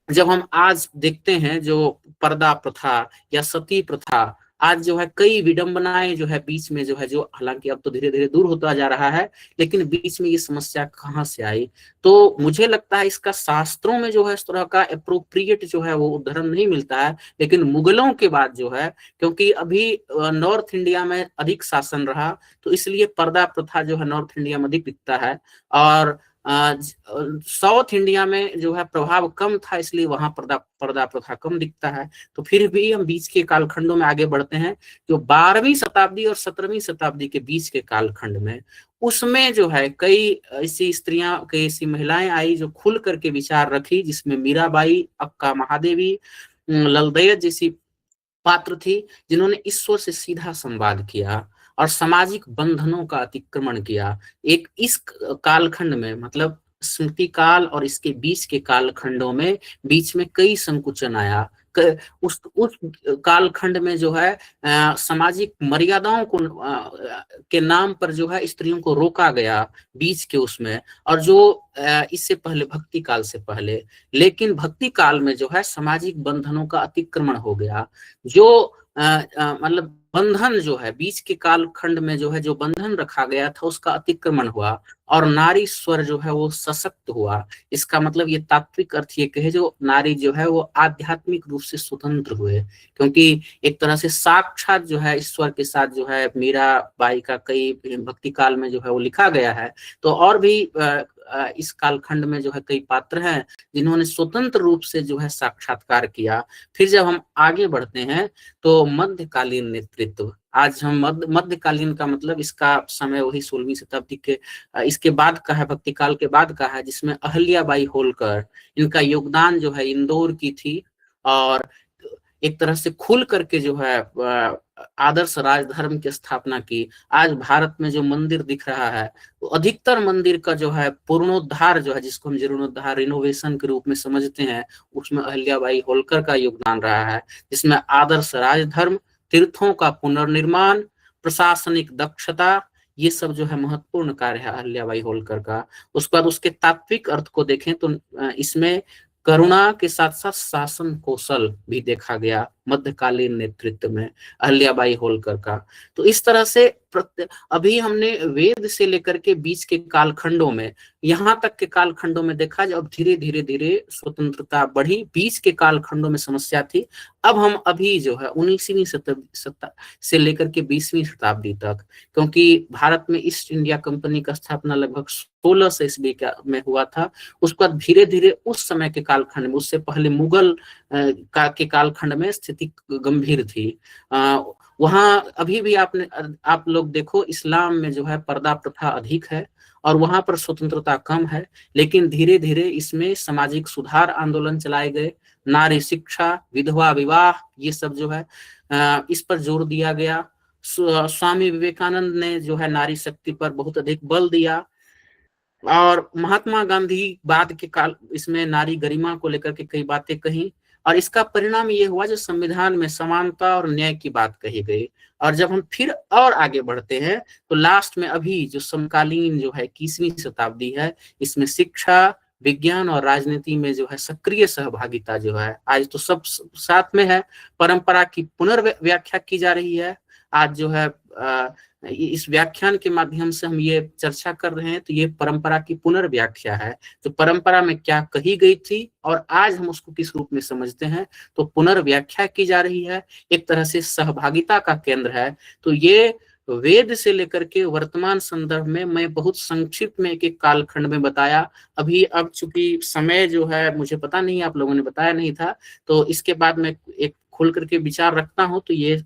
जब हम आज देखते हैं जो पर्दा प्रथा या सती प्रथा, आज जो है कई विडंबनाएं जो है बीच में जो है, जो हालांकि अब तो धीरे धीरे दूर होता जा रहा है, लेकिन बीच में ये समस्या कहाँ से आई। तो मुझे लगता है इसका शास्त्रों में जो है इस तरह का एप्रोप्रिएट जो है वो उदाहरण नहीं मिलता है। लेकिन मुगलों के बाद जो है, क्योंकि अभी नॉर्थ इंडिया में अधिक शासन रहा तो इसलिए पर्दा प्रथा जो है नॉर्थ इंडिया में अधिक दिखता है। और साउथ इंडिया में जो है प्रभाव कम था, इसलिए वहां पर्दा प्रथा कम दिखता है। तो फिर भी हम बीच के कालखंडों में आगे बढ़ते हैं, जो 12वीं शताब्दी और 17वीं शताब्दी के बीच के कालखंड में, उसमें जो है कई ऐसी स्त्रियां, कई ऐसी महिलाएं आई जो खुल करके विचार रखी, जिसमें मीराबाई, अक्का महादेवी, ललदैयत जैसी पात्र थी, जिन्होंने ईश्वर से सीधा संवाद किया और सामाजिक बंधनों का अतिक्रमण किया। एक इस कालखंड में, मतलब स्मृति काल और इसके बीच के कालखंडों में, बीच में कई संकुचन आया। उस कालखंड में जो है सामाजिक मर्यादाओं को के नाम पर जो है स्त्रियों को रोका गया बीच के उसमें, और जो इससे पहले, भक्ति काल से पहले। लेकिन भक्ति काल में जो है सामाजिक बंधनों का अतिक्रमण हो गया, जो मतलब बंधन जो है बीच के कालखंड में जो है, जो बंधन रखा गया था उसका अतिक्रमण हुआ और नारी स्वर जो है वो सशक्त हुआ। इसका मतलब ये तात्विक अर्थ ये कहे, जो नारी जो है वो आध्यात्मिक रूप से स्वतंत्र हुए, क्योंकि एक तरह से साक्षात जो है ईश्वर के साथ जो है मीराबाई का कई भक्ति काल में जो है वो लिखा गया है। तो और भी इस कालखंड में जो है कई पात्र हैं जिन्होंने स्वतंत्र रूप से जो है साक्षात्कार किया। फिर जब हम आगे बढ़ते हैं तो मध्यकालीन नेतृत्व, आज हम मध्यकालीन का मतलब इसका समय वही 16वीं शताब्दी के इसके बाद का है, भक्ति काल के बाद का है, जिसमें अहल्याबाई होलकर, इनका योगदान जो है इंदौर की थी, और एक तरह से खुल करके जो है आदर्श राजधर्म की स्थापना की। आज भारत में जो मंदिर दिख रहा है, तो अधिकतर मंदिर का जो है पूर्णोद्धार जो है, जिसको हम जीर्णोद्धार, रिनोवेशन के रूप में समझते हैं, उसमें अहल्याबाई होलकर का योगदान रहा है, जिसमें आदर्श राजधर्म, तीर्थों का पुनर्निर्माण, प्रशासनिक दक्षता, ये सब जो है महत्वपूर्ण कार्य है अहल्याबाई होलकर का। उसके बाद उसके तात्विक अर्थ को देखें तो इसमें करुणा के साथ साथ शासन कौशल भी देखा गया मध्यकालीन नेतृत्व में अहल्याबाई होलकर का। तो इस तरह से अभी हमने वेद से लेकर के बीच के कालखंडों में, यहाँ तक के कालखंडों में देखा, जब धीरे धीरे धीरे स्वतंत्रता बढ़ी, बीच के कालखंडों में समस्या थी। अब हम अभी जो है 19वीं शताब्दी से लेकर के 20वीं शताब्दी तक, क्योंकि भारत में ईस्ट इंडिया कंपनी का स्थापना लगभग 1600 ईस्वी में हुआ था। उसके बाद धीरे धीरे उस समय के कालखंड में, उससे पहले मुगल के कालखंड में स्थिति गंभीर थी। वहां अभी भी आप लोग देखो, इस्लाम में जो है पर्दा प्रथा अधिक है और वहां पर स्वतंत्रता कम है, लेकिन धीरे धीरे इसमें सामाजिक सुधार आंदोलन चलाए गए, नारी शिक्षा, विधवा विवाह, ये सब जो है इस पर जोर दिया गया। स्वामी विवेकानंद ने जो है नारी शक्ति पर बहुत अधिक बल दिया, और महात्मा गांधी बाद के काल इसमें नारी गरिमा को लेकर के कई बातें कही, और इसका परिणाम ये हुआ जो संविधान में समानता और न्याय की बात कही गई। और जब हम फिर और आगे बढ़ते हैं तो लास्ट में अभी जो समकालीन जो है 21वीं शताब्दी है, इसमें शिक्षा, विज्ञान और राजनीति में जो है सक्रिय सहभागिता जो है आज तो सब साथ में है। परंपरा की पुनर्व्याख्या की जा रही है। आज जो है इस व्याख्यान के माध्यम से हम ये चर्चा कर रहे हैं, तो ये परंपरा की पुनर्व्याख्या है। तो परंपरा में क्या कही गई थी और आज हम उसको किस रूप में समझते हैं, तो पुनर्व्याख्या की जा रही है, एक तरह से सहभागिता का केंद्र है। तो ये वेद से लेकर के वर्तमान संदर्भ में मैं बहुत संक्षिप्त में एक कालखंड में बताया। अभी अब चूंकि समय जो है मुझे पता नहीं, आप लोगों ने बताया नहीं था, तो इसके बाद मैं एक खोल करके विचार रखता हूं। तो ये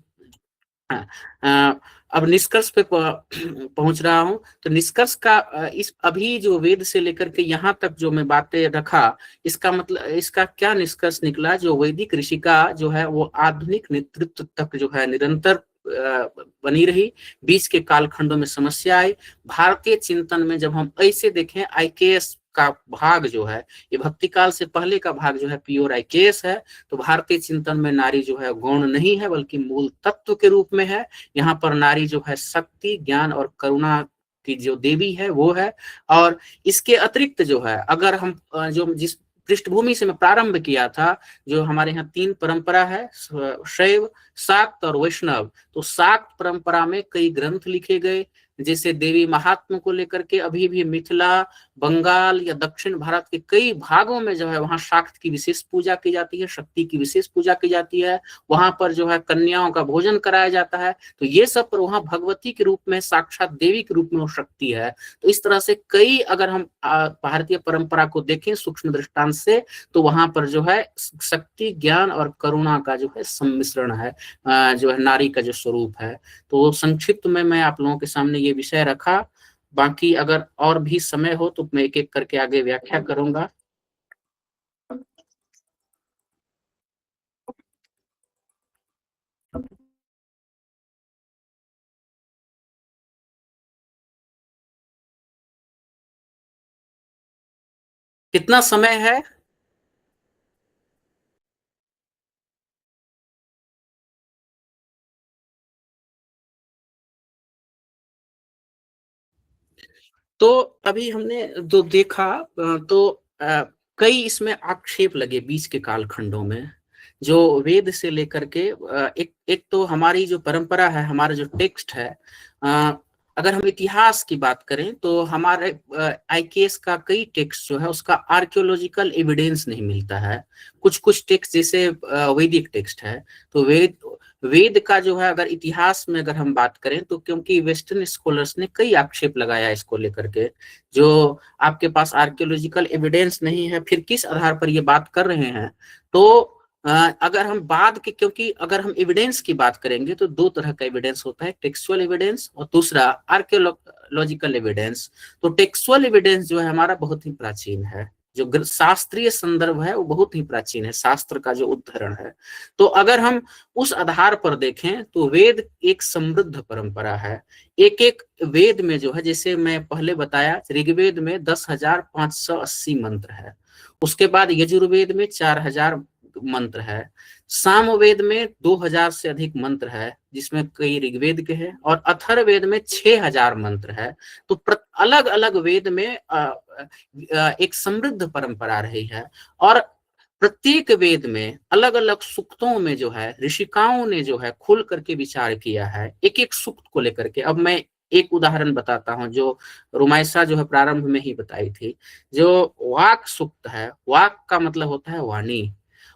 अब निष्कर्ष पे पहुंच रहा हूं। तो निष्कर्ष का इस अभी जो वेद से लेकर के यहाँ तक जो मैं बातें रखा, इसका मतलब, इसका क्या निष्कर्ष निकला, जो वैदिक ऋषि का जो है वो आधुनिक नेतृत्व तक जो है निरंतर बनी रही। बीच के कालखंडों में समस्या आई। भारतीय चिंतन में जब हम ऐसे देखें, आईकेएस का भाग जो है, ये भक्ति काल से पहले का भाग जो है प्योर आईकेएस है। तो भारतीय चिंतन में नारी जो है गौण नहीं है, बल्कि मूल तत्व के रूप में है। यहाँ पर नारी जो है शक्ति, ज्ञान और करुणा की जो देवी है वो है। और इसके अतिरिक्त जो है, अगर हम जो जिस पृष्ठभूमि से मैं प्रारंभ किया था, जो हमारे यहाँ 3 परंपरा है, शैव, शाक्त और वैष्णव। तो शाक्त परंपरा में कई ग्रंथ लिखे गए, जैसे देवी महात्मा को लेकर के अभी भी मिथिला, बंगाल या दक्षिण भारत के कई भागों में जो है वहां शाक्त की विशेष पूजा की जाती है, शक्ति की विशेष पूजा की जाती है। वहां पर जो है कन्याओं का भोजन कराया जाता है। तो ये सब पर वहां भगवती के रूप में, साक्षात देवी के रूप में वो शक्ति है। तो इस तरह से कई, अगर हम भारतीय परंपरा को देखें सूक्ष्म दृष्टांत से, तो वहां पर जो है शक्ति, ज्ञान और करुणा का जो है सम्मिश्रण है, जो है नारी का जो स्वरूप है। तो संक्षिप्त में मैं आप लोगों के सामने ये विषय रखा। बाकी अगर और भी समय हो तो मैं एक एक करके आगे व्याख्या करूंगा। कितना समय है? तो अभी हमने जो देखा, तो कई इसमें आक्षेप लगे बीच के कालखंडों में, जो वेद से लेकर के एक तो हमारी जो परंपरा है, हमारा जो टेक्स्ट है, अगर हम इतिहास की बात करें तो हमारे आईकेएस का कई टेक्स्ट जो है उसका आर्कियोलॉजिकल एविडेंस नहीं मिलता है। कुछ कुछ टेक्स्ट जैसे वैदिक टेक्स्ट है, तो वेद का जो है अगर इतिहास में अगर हम बात करें तो, क्योंकि वेस्टर्न स्कॉलर्स ने कई आक्षेप लगाया इसको लेकर के, जो आपके पास आर्कियोलॉजिकल एविडेंस नहीं है, फिर किस आधार पर ये बात कर रहे हैं। तो अगर हम बाद के, क्योंकि अगर हम एविडेंस की बात करेंगे तो दो तरह का एविडेंस होता है, टेक्सुअल एविडेंस और दूसरा आर्कियोलॉजिकल एविडेंस। तो टेक्सुअल एविडेंस जो है हमारा बहुत ही प्राचीन है, जो शास्त्रीय संदर्भ है वो बहुत ही प्राचीन है, शास्त्र का जो उद्धरण है। तो अगर हम उस आधार पर देखें तो वेद एक समृद्ध परंपरा है। एक एक वेद में जो है, जैसे मैं पहले बताया, ऋग्वेद में 10,580 मंत्र है, उसके बाद यजुर्वेद में 4,000 मंत्र है, सामवेद में 2,000 से अधिक मंत्र है, जिसमें कई ऋग्वेद के हैं, और अथर्ववेद में 6,000 मंत्र है। तो अलग अलग वेद में एक समृद्ध परंपरा रही है, और प्रत्येक वेद में अलग अलग सूक्तों में जो है ऋषिकाओं ने जो है खुल करके विचार किया है एक एक सूक्त को लेकर के। अब मैं एक उदाहरण बताता हूं, जो रुमाइसा जो है प्रारंभ में ही बताई थी। जो वाक सूक्त है, वाक का मतलब होता है वाणी,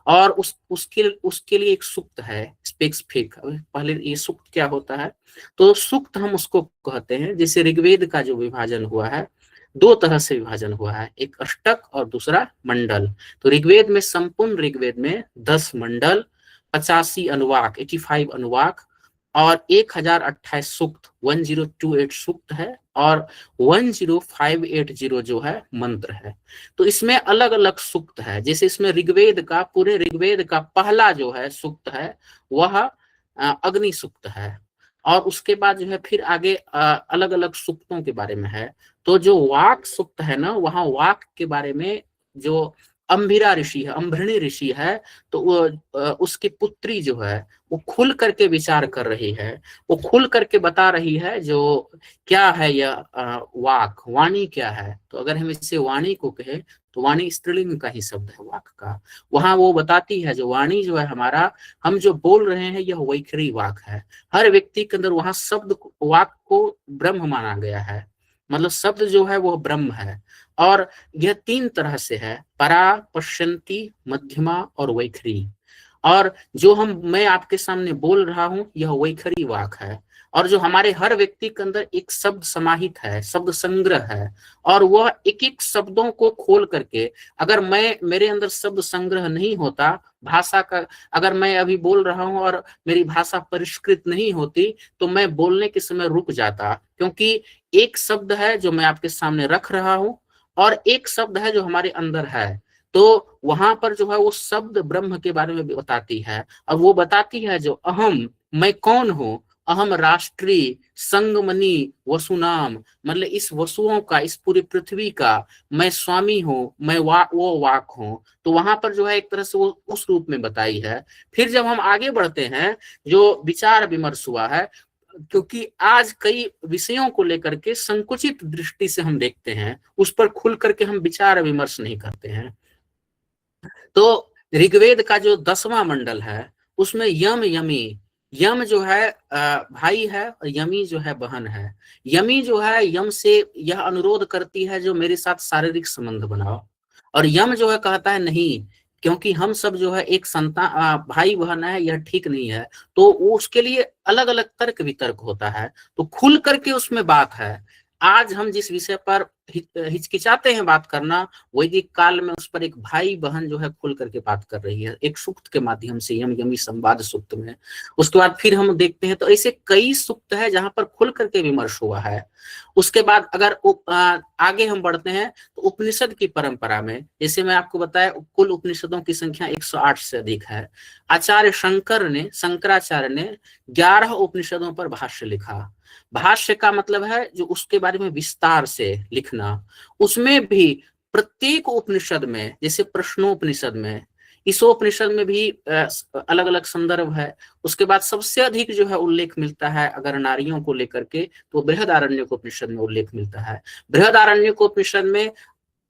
और उसके लिए एक सूक्त है स्पेसिफिक। पहले ये सूक्त क्या होता है, तो सूक्त हम उसको कहते हैं, जैसे ऋग्वेद का जो विभाजन हुआ है, दो तरह से विभाजन हुआ है, एक अष्टक और दूसरा मंडल। तो ऋग्वेद में, संपूर्ण ऋग्वेद में 10 मंडल, 85 अनुवाक, 85 अनुवाक, और 1028 सूक्त, 1028 सूक्त है, और 10580 जो है मंत्र है। तो इसमें अलग अलग सूक्त है। जैसे इसमें ऋग्वेद का, पूरे ऋग्वेद का पहला जो है सूक्त है वह अग्नि सूक्त है, और उसके बाद जो है फिर आगे अलग अलग सूक्तों के बारे में है। तो जो वाक सूक्त है ना, वहां वाक के बारे में जो अंभिरा ऋषि है, अंभृणी ऋषि है, तो वो उसकी पुत्री जो है वो खुल करके विचार कर रही है, वो खुल करके बता रही है जो क्या है यह वाक, वाणी क्या है। तो अगर हम इससे वाणी को कहें तो वाणी स्त्रीलिंग का ही शब्द है वाक का। वहां वो बताती है जो वाणी जो है हमारा, हम जो बोल रहे हैं यह वैखरी वाक है। हर व्यक्ति के अंदर वहां शब्द, वाक को ब्रह्म माना गया है, मतलब शब्द जो है वो ब्रह्म है। और यह 3 तरह से है, परा, पश्यंती, मध्यमा और वैखरी। और जो मैं आपके सामने बोल रहा हूं यह वैखरी वाक है, और जो हमारे हर व्यक्ति के अंदर एक शब्द समाहित है, शब्द संग्रह है, और वह एक एक शब्दों को खोल करके, अगर मेरे अंदर शब्द संग्रह नहीं होता, भाषा का, अगर मैं अभी बोल रहा हूं और मेरी भाषा परिष्कृत नहीं होती तो मैं बोलने के समय रुक जाता, क्योंकि एक शब्द है जो मैं आपके सामने रख रहा हूं और एक शब्द है जो हमारे अंदर है। तो वहां पर जो है वो शब्द ब्रह्म के बारे में बताती है, और वो बताती है जो अहम, मैं कौन हूं, अहम राष्ट्री संगमनी वसुनाम, मतलब इस वसुओं का, इस पूरी पृथ्वी का मैं स्वामी हूं, मैं वो वाक हूं। तो वहां पर जो है एक तरह से वो उस रूप में बताई है। फिर जब हम आगे बढ़ते हैं, जो विचार विमर्श हुआ है, क्योंकि आज कई विषयों को लेकर के संकुचित दृष्टि से हम देखते हैं, उस पर खुल करके हम विचार विमर्श नहीं करते हैं। तो ऋग्वेद का जो 10वां मंडल है उसमें यम, यमी, यम जो है भाई है और यमी जो है बहन है। यमी जो है यम से यह अनुरोध करती है जो मेरे साथ शारीरिक संबंध बनाओ, और यम जो है कहता है नहीं, क्योंकि हम सब जो है एक संतान भाई बहन है, यह ठीक नहीं है। तो वो उसके लिए अलग अलग तर्क वितर्क होता है, तो खुल करके उसमें बात है। आज हम जिस विषय पर हिचकिचाते हैं बात करना, वैदिक काल में उस पर एक भाई बहन जो है खुल करके बात कर रही है, एक सूक्त के माध्यम से, यम यमी संवाद सूक्त में। उसके बाद फिर हम देखते हैं तो ऐसे कई सूक्त है जहां पर खुल करके विमर्श हुआ है। उसके बाद अगर आगे हम बढ़ते हैं तो उपनिषद की परंपरा में, जैसे मैं आपको बताया कुल उपनिषदों की संख्या 108 से अधिक है। आचार्य शंकराचार्य ने 11 उपनिषदों पर भाष्य लिखा। भाष्य का मतलब है जो उसके बारे में विस्तार से लिखना। उसमें भी प्रत्येक उपनिषद में, जैसे प्रश्नोपनिषद में, ईशोपनिषद में भी अलग अलग संदर्भ है। उसके बाद सबसे अधिक जो है उल्लेख मिलता है अगर नारियों को लेकर के, तो बृहदारण्यकोपनिषद में उल्लेख मिलता है। बृहदारण्यकोपनिषद में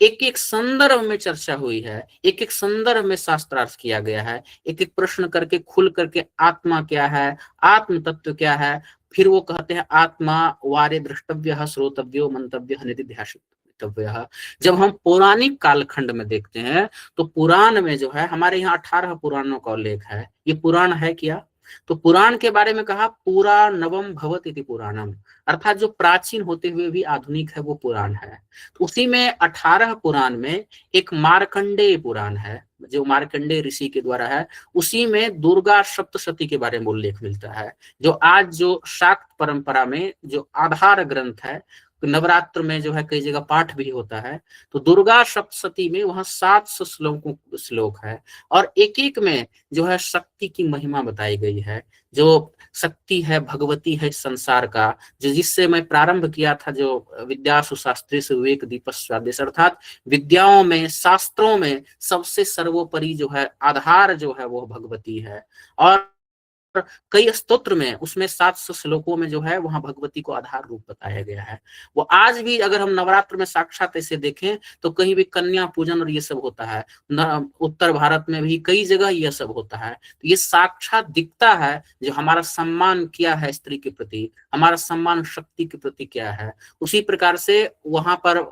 एक एक संदर्भ में चर्चा हुई है, एक एक संदर्भ में शास्त्रार्थ किया गया है, एक एक प्रश्न करके खुल करके आत्मा क्या है, आत्म तत्व क्या है। फिर वो कहते हैं आत्मा वारे द्रष्टव्य श्रोतव्यो मंतव्य निधिध्यासितव्य। जब हम पौराणिक कालखंड में देखते हैं तो पुराण में जो है, हमारे यहाँ 18 पुराणों का उल्लेख है। ये पुराण है क्या? तो पुराण के बारे में कहा पुरा नवम भवत इति पुराणम, अर्थात जो प्राचीन होते हुए भी आधुनिक है वो पुराण है। तो उसी में 18 पुराण में एक मार्कंडेय पुराण है जो मार्कंडेय ऋषि के द्वारा है। उसी में दुर्गा सप्तशती के बारे में उल्लेख मिलता है, जो आज जो शाक्त परंपरा में जो आधार ग्रंथ है, नवरात्र में जो है कई जगह पाठ भी होता है। तो दुर्गा सप्तशती में वहां 700 श्लोक है, और एक एक में जो है शक्ति की महिमा बताई गई है। जो शक्ति है, भगवती है संसार का, जो जिससे मैं प्रारंभ किया था, जो विद्यासु शास्त्रे से विवेक दीपस्वादेश, अर्थात विद्याओं में, शास्त्रों में सबसे सर्वोपरि जो है आधार जो है वो भगवती है। और कई स्तोत्र में, उसमें 700 श्लोकों में जो है वहां भगवती को आधार रूप बताया गया है। वो आज भी अगर हम नवरात्र में साक्षात ऐसे देखें तो कहीं भी कन्या पूजन और ये सब होता है। उत्तर भारत में भी कई जगह ये सब होता है। तो ये साक्षात दिखता है जो हमारा सम्मान क्या है स्त्री के प्रति, हमारा सम्मान शक्ति के प्रति क्या है। उसी प्रकार से वहां पर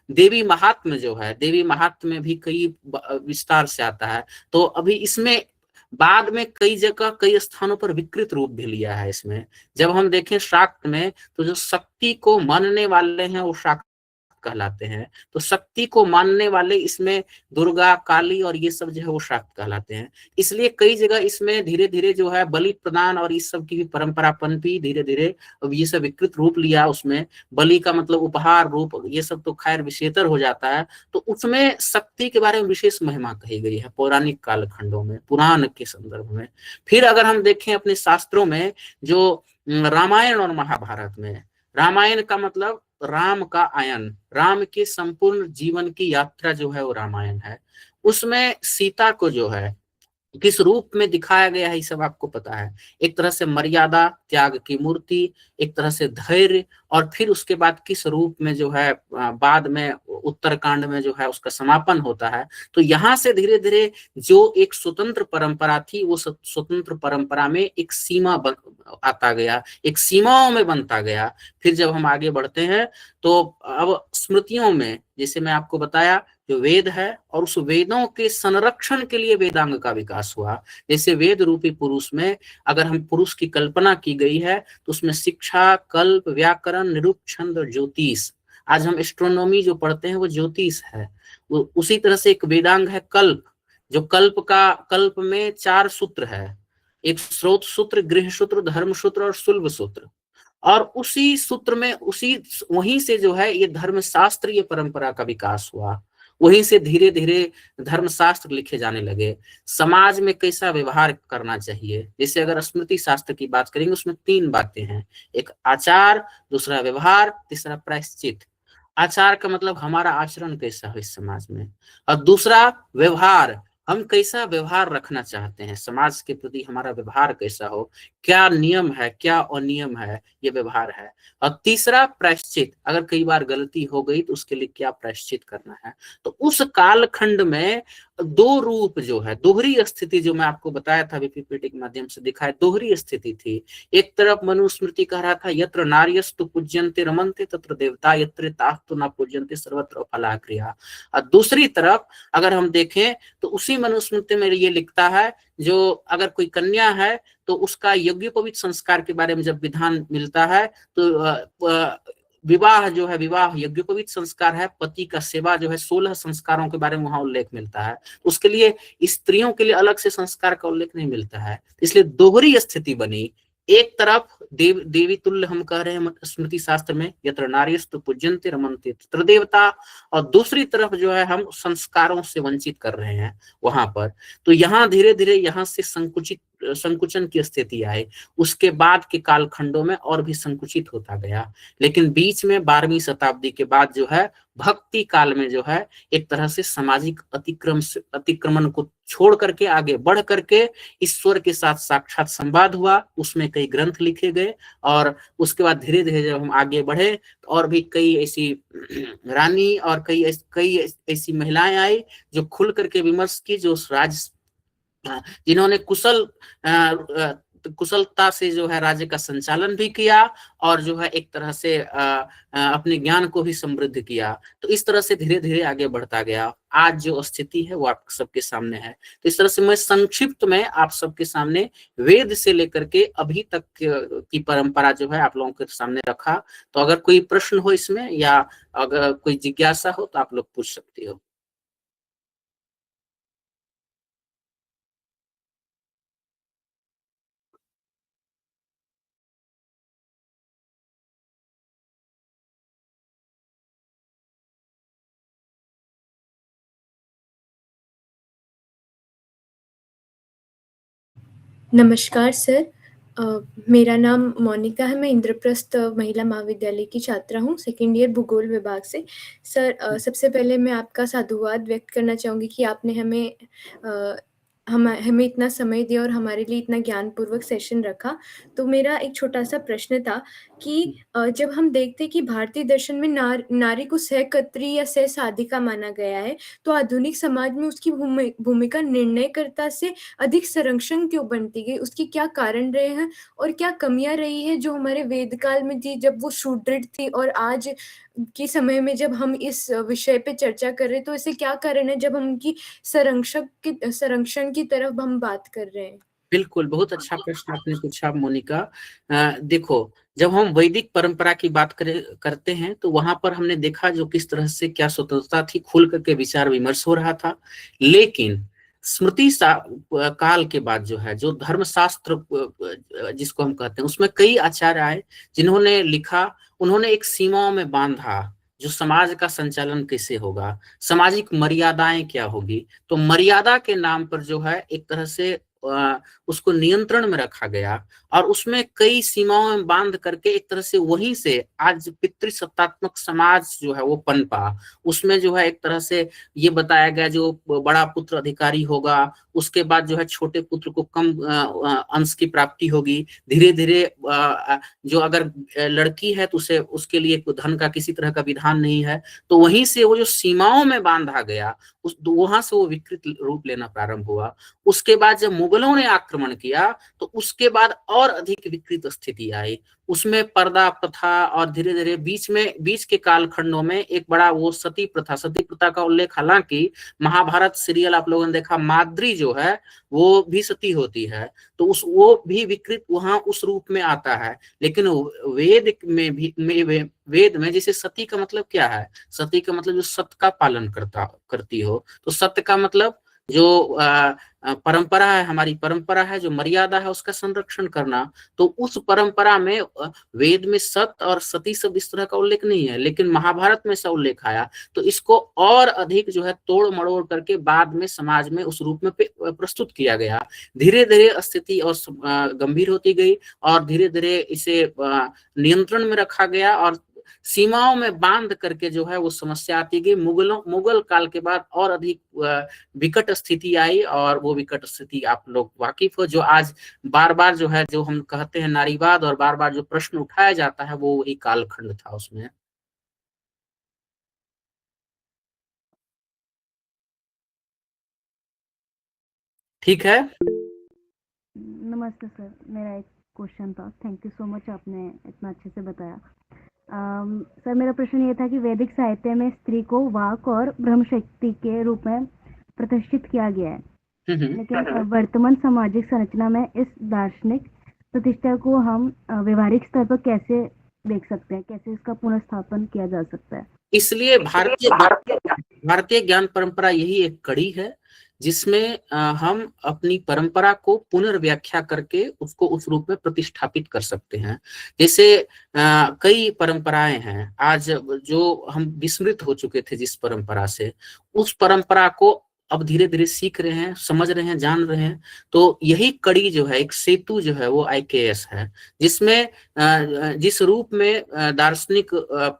देवी महात्म्य जो है, देवी महात्म्य में भी कई विस्तार से आता है। तो अभी इसमें बाद में कई जगह कई स्थानों पर विकृत रूप भी लिया है। इसमें जब हम देखें शाक्त में, तो जो शक्ति को मानने वाले हैं वो शाक्त कहलाते हैं। तो शक्ति को मानने वाले इसमें दुर्गा, काली और ये सब जो है वो शाक्त कहलाते हैं। इसलिए कई जगह इसमें धीरे धीरे जो है बलि प्रदान और इस सब की भी परंपरा पनपी धीरे धीरे। अब ये सब विकृत रूप लिया, उसमें बलि का मतलब उपहार रूप, ये सब तो खैर विषेतर हो जाता है। तो उसमें शक्ति के बारे में विशेष महिमा कही गई है पौराणिक कालखंडों में, पुराण के संदर्भ में। फिर अगर हम देखें अपने शास्त्रों में, जो रामायण और महाभारत में, रामायण का मतलब राम का आयन, राम के संपूर्ण जीवन की यात्रा जो है वो रामायण है। उसमें सीता को जो है किस रूप में दिखाया गया है ये सब आपको पता है। एक तरह से मर्यादा त्याग की मूर्ति, एक तरह से धैर्य, और फिर उसके बाद किस रूप में जो है बाद में उत्तरकांड में जो है उसका समापन होता है। तो यहाँ से धीरे धीरे जो एक स्वतंत्र परंपरा थी वो स्वतंत्र परंपरा में एक सीमा आता गया, एक सीमाओं में बनता गया। फिर जब हम आगे बढ़ते हैं तो अब स्मृतियों में, जैसे मैं आपको बताया जो वेद है, और उस वेदों के संरक्षण के लिए वेदांग का विकास हुआ। जैसे वेद रूपी पुरुष में अगर हम पुरुष की कल्पना की गई है तो उसमें शिक्षा, कल्प, व्याकरण, निरूप, छंद और ज्योतिष। आज हम एस्ट्रोनॉमी जो पढ़ते हैं वो ज्योतिष है। उसी तरह से एक वेदांग है कल्प, जो कल्प में 4 सूत्र है। एक स्रोत सूत्र, गृह सूत्र, धर्म सूत्र और शुल्ब सूत्र। और उसी सूत्र में वहीं से जो है ये धर्मशास्त्रीय परंपरा का विकास हुआ। वहीं से धीरे धीरे धर्मशास्त्र लिखे जाने लगे। समाज में कैसा व्यवहार करना चाहिए, जैसे अगर स्मृति शास्त्र की बात करेंगे उसमें 3 बातें हैं, एक आचार, दूसरा व्यवहार, तीसरा प्रायश्चित। आचार का मतलब हमारा आचरण कैसा हो इस समाज में, और दूसरा व्यवहार, हम कैसा व्यवहार रखना चाहते हैं, समाज के प्रति हमारा व्यवहार कैसा हो, क्या नियम है, क्या अनियम है, ये व्यवहार है। और तीसरा प्रायश्चित, अगर कई बार गलती हो गई तो उसके लिए क्या प्रायश्चित करना है। तो उस कालखंड में दो रूप जो है, दोहरी स्थिति जो मैं आपको बताया था पीपीटी के माध्यम से दिखाया, दोहरी स्थिति थी। एक तरफ मनुस्मृति कह रहा था यत्र नार्यस्तु पूज्यन्ते रमन्ते तत्र देवता, यत्र तास्तु न पूज्यन्ते सर्वत्र फलाक्रिया। और दूसरी तरफ अगर हम देखें तो उसी मनुस्मृति में ये लिखता है, जो अगर कोई कन्या है तो उसका यज्ञोपवीत संस्कार के बारे में जब विधान मिलता है तो विवाह जो है, विवाह यज्ञोपवीत संस्कार है, पति का सेवा जो है 16 संस्कारों के बारे में वहां उल्लेख मिलता है। उसके लिए स्त्रियों के लिए अलग से संस्कार का उल्लेख नहीं मिलता है, इसलिए दोहरी स्थिति बनी। एक तरफ देवी तुल्य हम कह रहे हैं स्मृति शास्त्र में, यत्र नार्यस्तु पूज्यन्ते रमन्ते तत्र देवता, और दूसरी तरफ जो है हम संस्कारों से वंचित कर रहे हैं वहां पर। तो यहाँ धीरे धीरे यहाँ से संकुचन की स्थिति आई। उसके बाद के कालखंडों में और भी संकुचित होता गया, लेकिन बीच में 12वीं शताब्दी के बाद जो है भक्ति काल में जो है एक तरह से सामाजिक अतिक्रमण को छोड़ करके आगे बढ़ करके ईश्वर के साथ साक्षात संवाद हुआ, उसमें कई ग्रंथ लिखे गए, और उसके बाद धीरे धीरे जब हम आगे बढ़े तो और भी कई ऐसी रानी और कई ऐसी महिलाएं आई जो खुल करके विमर्श की, जो जिन्होंने कुशलता से जो है राज्य का संचालन भी किया और जो है एक तरह से अपने ज्ञान को भी समृद्ध किया। तो इस तरह से धीरे धीरे आगे बढ़ता गया। आज जो स्थिति है वो आप सबके सामने है। तो इस तरह से मैं संक्षिप्त में आप सबके सामने वेद से लेकर के अभी तक की परंपरा जो है आप लोगों के सामने रखा। तो अगर कोई प्रश्न हो इसमें या अगर कोई जिज्ञासा हो तो आप लोग पूछ सकते हो। नमस्कार सर। मेरा नाम मोनिका है। मैं इंद्रप्रस्थ महिला महाविद्यालय की छात्रा हूँ, सेकेंड ईयर भूगोल विभाग से। सर, सबसे पहले मैं आपका साधुवाद व्यक्त करना चाहूँगी कि आपने हमें इतना समय दिया और हमारे लिए इतना ज्ञानपूर्वक सेशन रखा। तो मेरा एक छोटा-सा प्रश्न था कि जब हम देखते हैं कि भारतीय दर्शन में नारी को सहकर्त्री या सहसाधिका माना गया है, तो आधुनिक समाज में उसकी भूमिका निर्णयकर्ता से अधिक संरक्षण क्यों बनती गई? उसके क्या कारण रहे हैं और क्या कमियाँ रही हैं जो हमारे वेद काल में थी जब वो सुदृढ़ थी, और आज के समय में जब हम इस विषय पे चर्चा कर रहे हैं तो ऐसे क्या कारण है जब हम उनकी संरक्षण की तरफ हम बात कर रहे हैं? बिल्कुल, बहुत अच्छा प्रश्न आपने पूछा मोनिका। देखो, जब हम वैदिक परंपरा की बात करते हैं तो वहां पर हमने देखा जो किस तरह से क्या स्वतंत्रता थी, खुल करके विचार विमर्श हो रहा था। लेकिन स्मृति काल के बाद जो है, जो धर्मशास्त्र जिसको हम कहते हैं, उसमें कई आचार्य आए जिन्होंने लिखा, उन्होंने एक सीमाओं में बांधा जो समाज का संचालन कैसे होगा, सामाजिक मर्यादाएं क्या होगी। तो मर्यादा के नाम पर जो है एक तरह से उसको नियंत्रण में रखा गया और उसमें कई सीमाओं में बांध करके एक तरह से वहीं से आज पितृसत्तात्मक समाज जो है वो पनपा। उसमें जो है एक तरह से ये बताया गया जो बड़ा पुत्र अधिकारी होगा, उसके बाद जो है छोटे पुत्र को कम अंश की प्राप्ति होगी। धीरे धीरे जो अगर लड़की है तो उसे उसके लिए धन का किसी तरह का विधान नहीं है। तो वहीं से वो जो सीमाओं में बांधा गया वहां से वो विकृत रूप लेना प्रारंभ हुआ। उसके बाद जब मुगलों ने आक्रमण किया तो उसके बाद और अधिक विकृत स्थिति आई। उसमें पर्दा प्रथा और धीरे धीरे बीच के कालखंडों में एक बड़ा वो सती प्रथा का उल्लेख, हालांकि महाभारत सीरियल आप लोगों ने देखा, माद्री जो है वो भी सती होती है, तो वो भी विकृत वहां उस रूप में आता है। लेकिन वेद में जैसे सती का मतलब क्या है, सती का मतलब जो सत्य का पालन करती हो। तो सत्य का मतलब जो परंपरा है, हमारी परंपरा है, जो मर्यादा है उसका संरक्षण करना। तो उस परंपरा में वेद में सत्य और सती सब इस तरह का उल्लेख नहीं है, लेकिन महाभारत में ऐसा उल्लेख आया। तो इसको और अधिक जो है तोड़ मड़ोड़ करके बाद में समाज में उस रूप में प्रस्तुत किया गया। धीरे धीरे स्थिति और गंभीर होती गई और धीरे धीरे इसे नियंत्रण में रखा गया और सीमाओं में बांध करके जो है वो समस्या आती गई। मुगल काल के बाद और अधिक विकट स्थिति आई और वो विकट स्थिति आप लोग वाकिफ हो, जो आज बार बार जो है जो हम कहते हैं नारीवाद और बार बार जो प्रश्न उठाया जाता है वो वही कालखंड था उसमें। ठीक है। नमस्ते सर, मेरा एक क्वेश्चन था। थैंक यू सो मच, आपने इतना अच्छे से बताया। सर, मेरा प्रश्न ये था कि वैदिक साहित्य में स्त्री को वाक और ब्रह्म शक्ति के रूप में प्रतिष्ठित किया गया है, लेकिन वर्तमान सामाजिक संरचना में इस दार्शनिक प्रतिष्ठा को हम व्यवहारिक स्तर पर कैसे देख सकते हैं, कैसे इसका पुनर्स्थापन किया जा सकता है? इसलिए भारतीय ज्ञान परंपरा यही एक कड़ी है जिसमें हम अपनी परंपरा को पुनर्व्याख्या करके उसको उस रूप में प्रतिष्ठापित कर सकते हैं। जैसे कई परंपराएं हैं आज जो हम विस्मृत हो चुके थे, जिस परंपरा से उस परंपरा को अब धीरे धीरे सीख रहे हैं, समझ रहे हैं, जान रहे हैं। तो यही कड़ी जो है, एक सेतु जो है, वो IKS है, जिसमें जिस रूप में दार्शनिक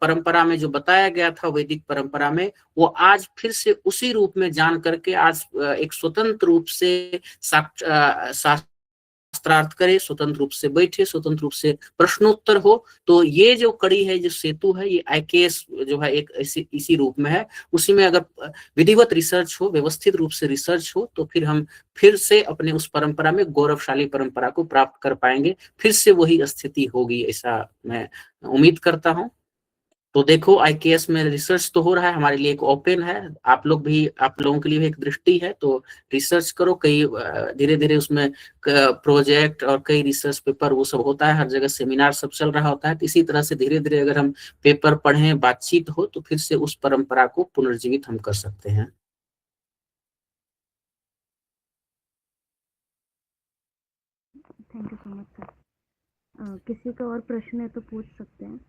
परंपरा में जो बताया गया था वैदिक परंपरा में, वो आज फिर से उसी रूप में जान करके आज एक स्वतंत्र रूप से शास्त्रार्थ करे, स्वतंत्र रूप से बैठे, स्वतंत्र रूप से प्रश्नोत्तर हो। तो ये जो कड़ी है, जो सेतु है, ये IKS जो है एक इसी रूप में है। उसी में अगर विधिवत रिसर्च हो, व्यवस्थित रूप से रिसर्च हो, तो फिर हम फिर से अपने उस परंपरा में, गौरवशाली परंपरा को प्राप्त कर पाएंगे। फिर से वही स्थिति होगी, ऐसा मैं उम्मीद करता हूं। तो देखो, IKS में रिसर्च तो हो रहा है, हमारे लिए एक ओपन है। आप लोगों के लिए भी एक दृष्टि है, तो रिसर्च करो। कई धीरे धीरे उसमें प्रोजेक्ट और कई रिसर्च पेपर वो सब होता है, हर जगह सेमिनार सब चल रहा होता है। तो इसी तरह से धीरे धीरे अगर हम पेपर पढ़ें, बातचीत हो, तो फिर से उस परंपरा को पुनर्जीवित हम कर सकते हैं। Thank you so much sir. किसी का और प्रश्न है तो पूछ सकते हैं।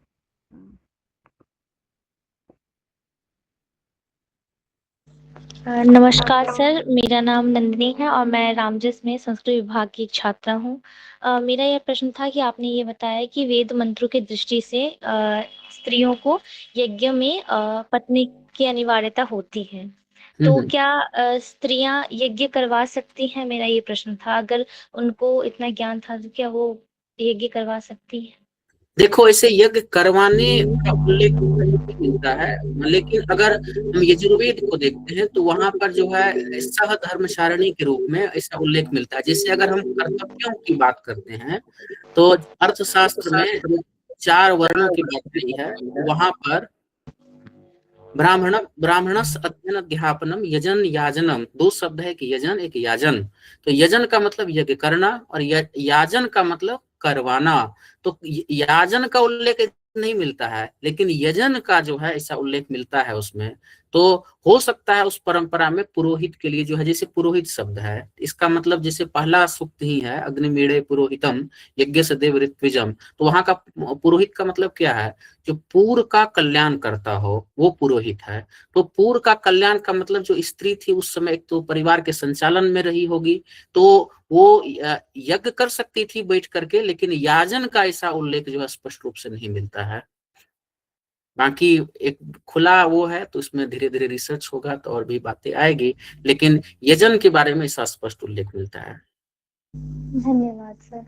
नमस्कार सर, मेरा नाम नंदिनी है और मैं रामजिस में संस्कृत विभाग की एक छात्रा हूँ। मेरा यह प्रश्न था कि आपने ये बताया कि वेद मंत्रों की दृष्टि से स्त्रियों को यज्ञ में पत्नी की अनिवार्यता होती है। तो क्या स्त्रियां यज्ञ करवा सकती हैं? मेरा ये प्रश्न था। अगर उनको इतना ज्ञान था तो क्या वो यज्ञ करवा सकती हैं? देखो, ऐसे यज्ञ करवाने का उल्लेख नहीं मिलता है, लेकिन अगर हम यजुर्वेद को देखते हैं तो वहां पर जो है सह धर्मचारिणी के रूप में ऐसा उल्लेख मिलता है। जैसे अगर हम कर्तव्यों की बात करते हैं तो अर्थशास्त्र में जो 4 वर्णों की बात कही है, वहां पर ब्राह्मणस अध्ययन अध्यापनम यजन याजनम, 2 शब्द है कि यजन, एक याजन। तो यजन का मतलब यज्ञ करना और याजन का मतलब करवाना। तो याजन का उल्लेख नहीं मिलता है, लेकिन यजन का जो है ऐसा उल्लेख मिलता है उसमें। तो हो सकता है उस परंपरा में पुरोहित के लिए जो है, जैसे पुरोहित शब्द है, इसका मतलब जैसे पहला सूक्त ही है, अग्निमीड़े पुरोहितम यज्ञ से देव ऋत्विजम। तो वहां का पुरोहित का मतलब क्या है? जो पूर्व का कल्याण करता हो, वो पुरोहित है। तो पूर्व का कल्याण का मतलब जो स्त्री थी उस समय, एक तो परिवार के संचालन में रही होगी, तो वो यज्ञ कर सकती थी बैठ करके, लेकिन याजन का ऐसा उल्लेख जो है स्पष्ट रूप से नहीं मिलता है। बाकी एक खुला वो है, तो इसमें धीरे धीरे रिसर्च होगा तो और भी बातें आएगी, लेकिन यजन के बारे में ऐसा स्पष्ट उल्लेख मिलता है। धन्यवाद सर।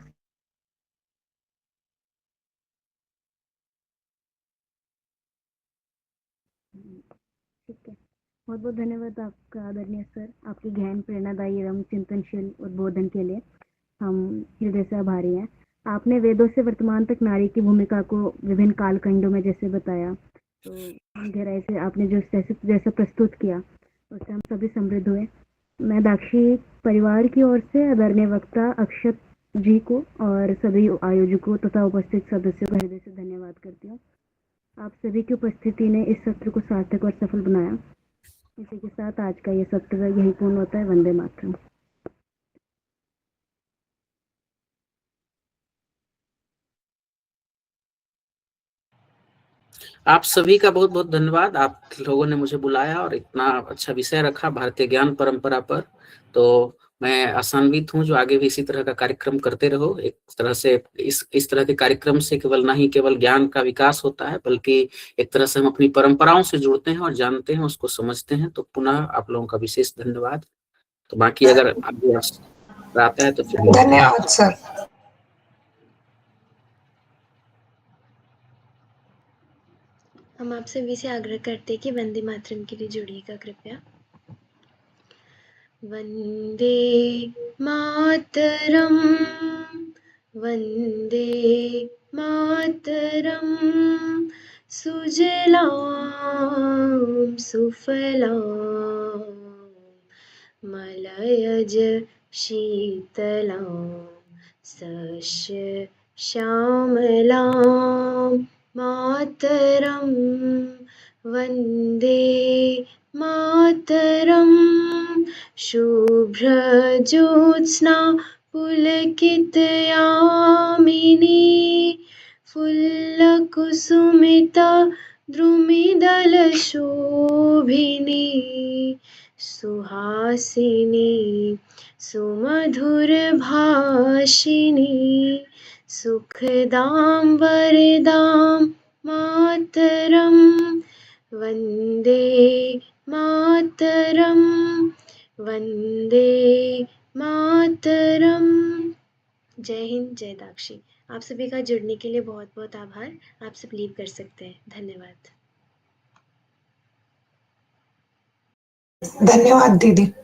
ठीक है, बहुत बहुत धन्यवाद आपका आदरणीय सर, आपके गहन प्रेरणादायी एवं चिंतनशील उद्बोधन के लिए हम हृदय से आभारी हैं। आपने वेदों से वर्तमान तक नारी की भूमिका को विभिन्न कालखंडों में जैसे बताया, तो गहराई से आपने जो जैसा प्रस्तुत किया, उससे हम सभी समृद्ध हुए। मैं दाक्षी परिवार की ओर से आदरणीय वक्ता अक्षत जी को और सभी आयोजकों तथा उपस्थित सदस्यों का हृदय से धन्यवाद करती हूँ। आप सभी की उपस्थिति ने इस सत्र को सार्थक और सफल बनाया। इसी के साथ आज का ये सत्र यही पूर्ण होता है। वंदे मातरम। आप सभी का बहुत बहुत धन्यवाद। आप लोगों ने मुझे बुलाया और इतना अच्छा विषय रखा भारतीय ज्ञान परंपरा पर। तो मैं आशान्वित हूँ जो आगे भी इसी तरह का कार्यक्रम करते रहो। एक तरह से इस तरह के कार्यक्रम से केवल ना ही केवल ज्ञान का विकास होता है, बल्कि एक तरह से हम अपनी परंपराओं से जुड़ते हैं और जानते हैं, उसको समझते हैं। तो पुनः आप लोगों का विशेष धन्यवाद। तो बाकी अगर आगे आता है तो फिर धन्यवाद सर। हम आपसे भी से आग्रह करते हैं कि वंदे मातरम के लिए जुड़िएगा कृपया। वंदे मातरं वन्दे मातरं सुजलां सुफलां मलयज शीतलां सस्य श्यामलां मातरं वन्दे मातरं शुभ्रज्योत्स्ना पुलकितयामिनी फुल्लकुसुमिता द्रुमिदलशोभिनी सुहासिनी सुमधुरभाषिणी सुखदां वरदां मातरं वन्दे मातरं वन्दे मातरम। जय हिंद, जय दाक्षी। आप सभी का जुड़ने के लिए बहुत बहुत आभार। आप सब लीव कर सकते हैं। धन्यवाद। धन्यवाद दीदी।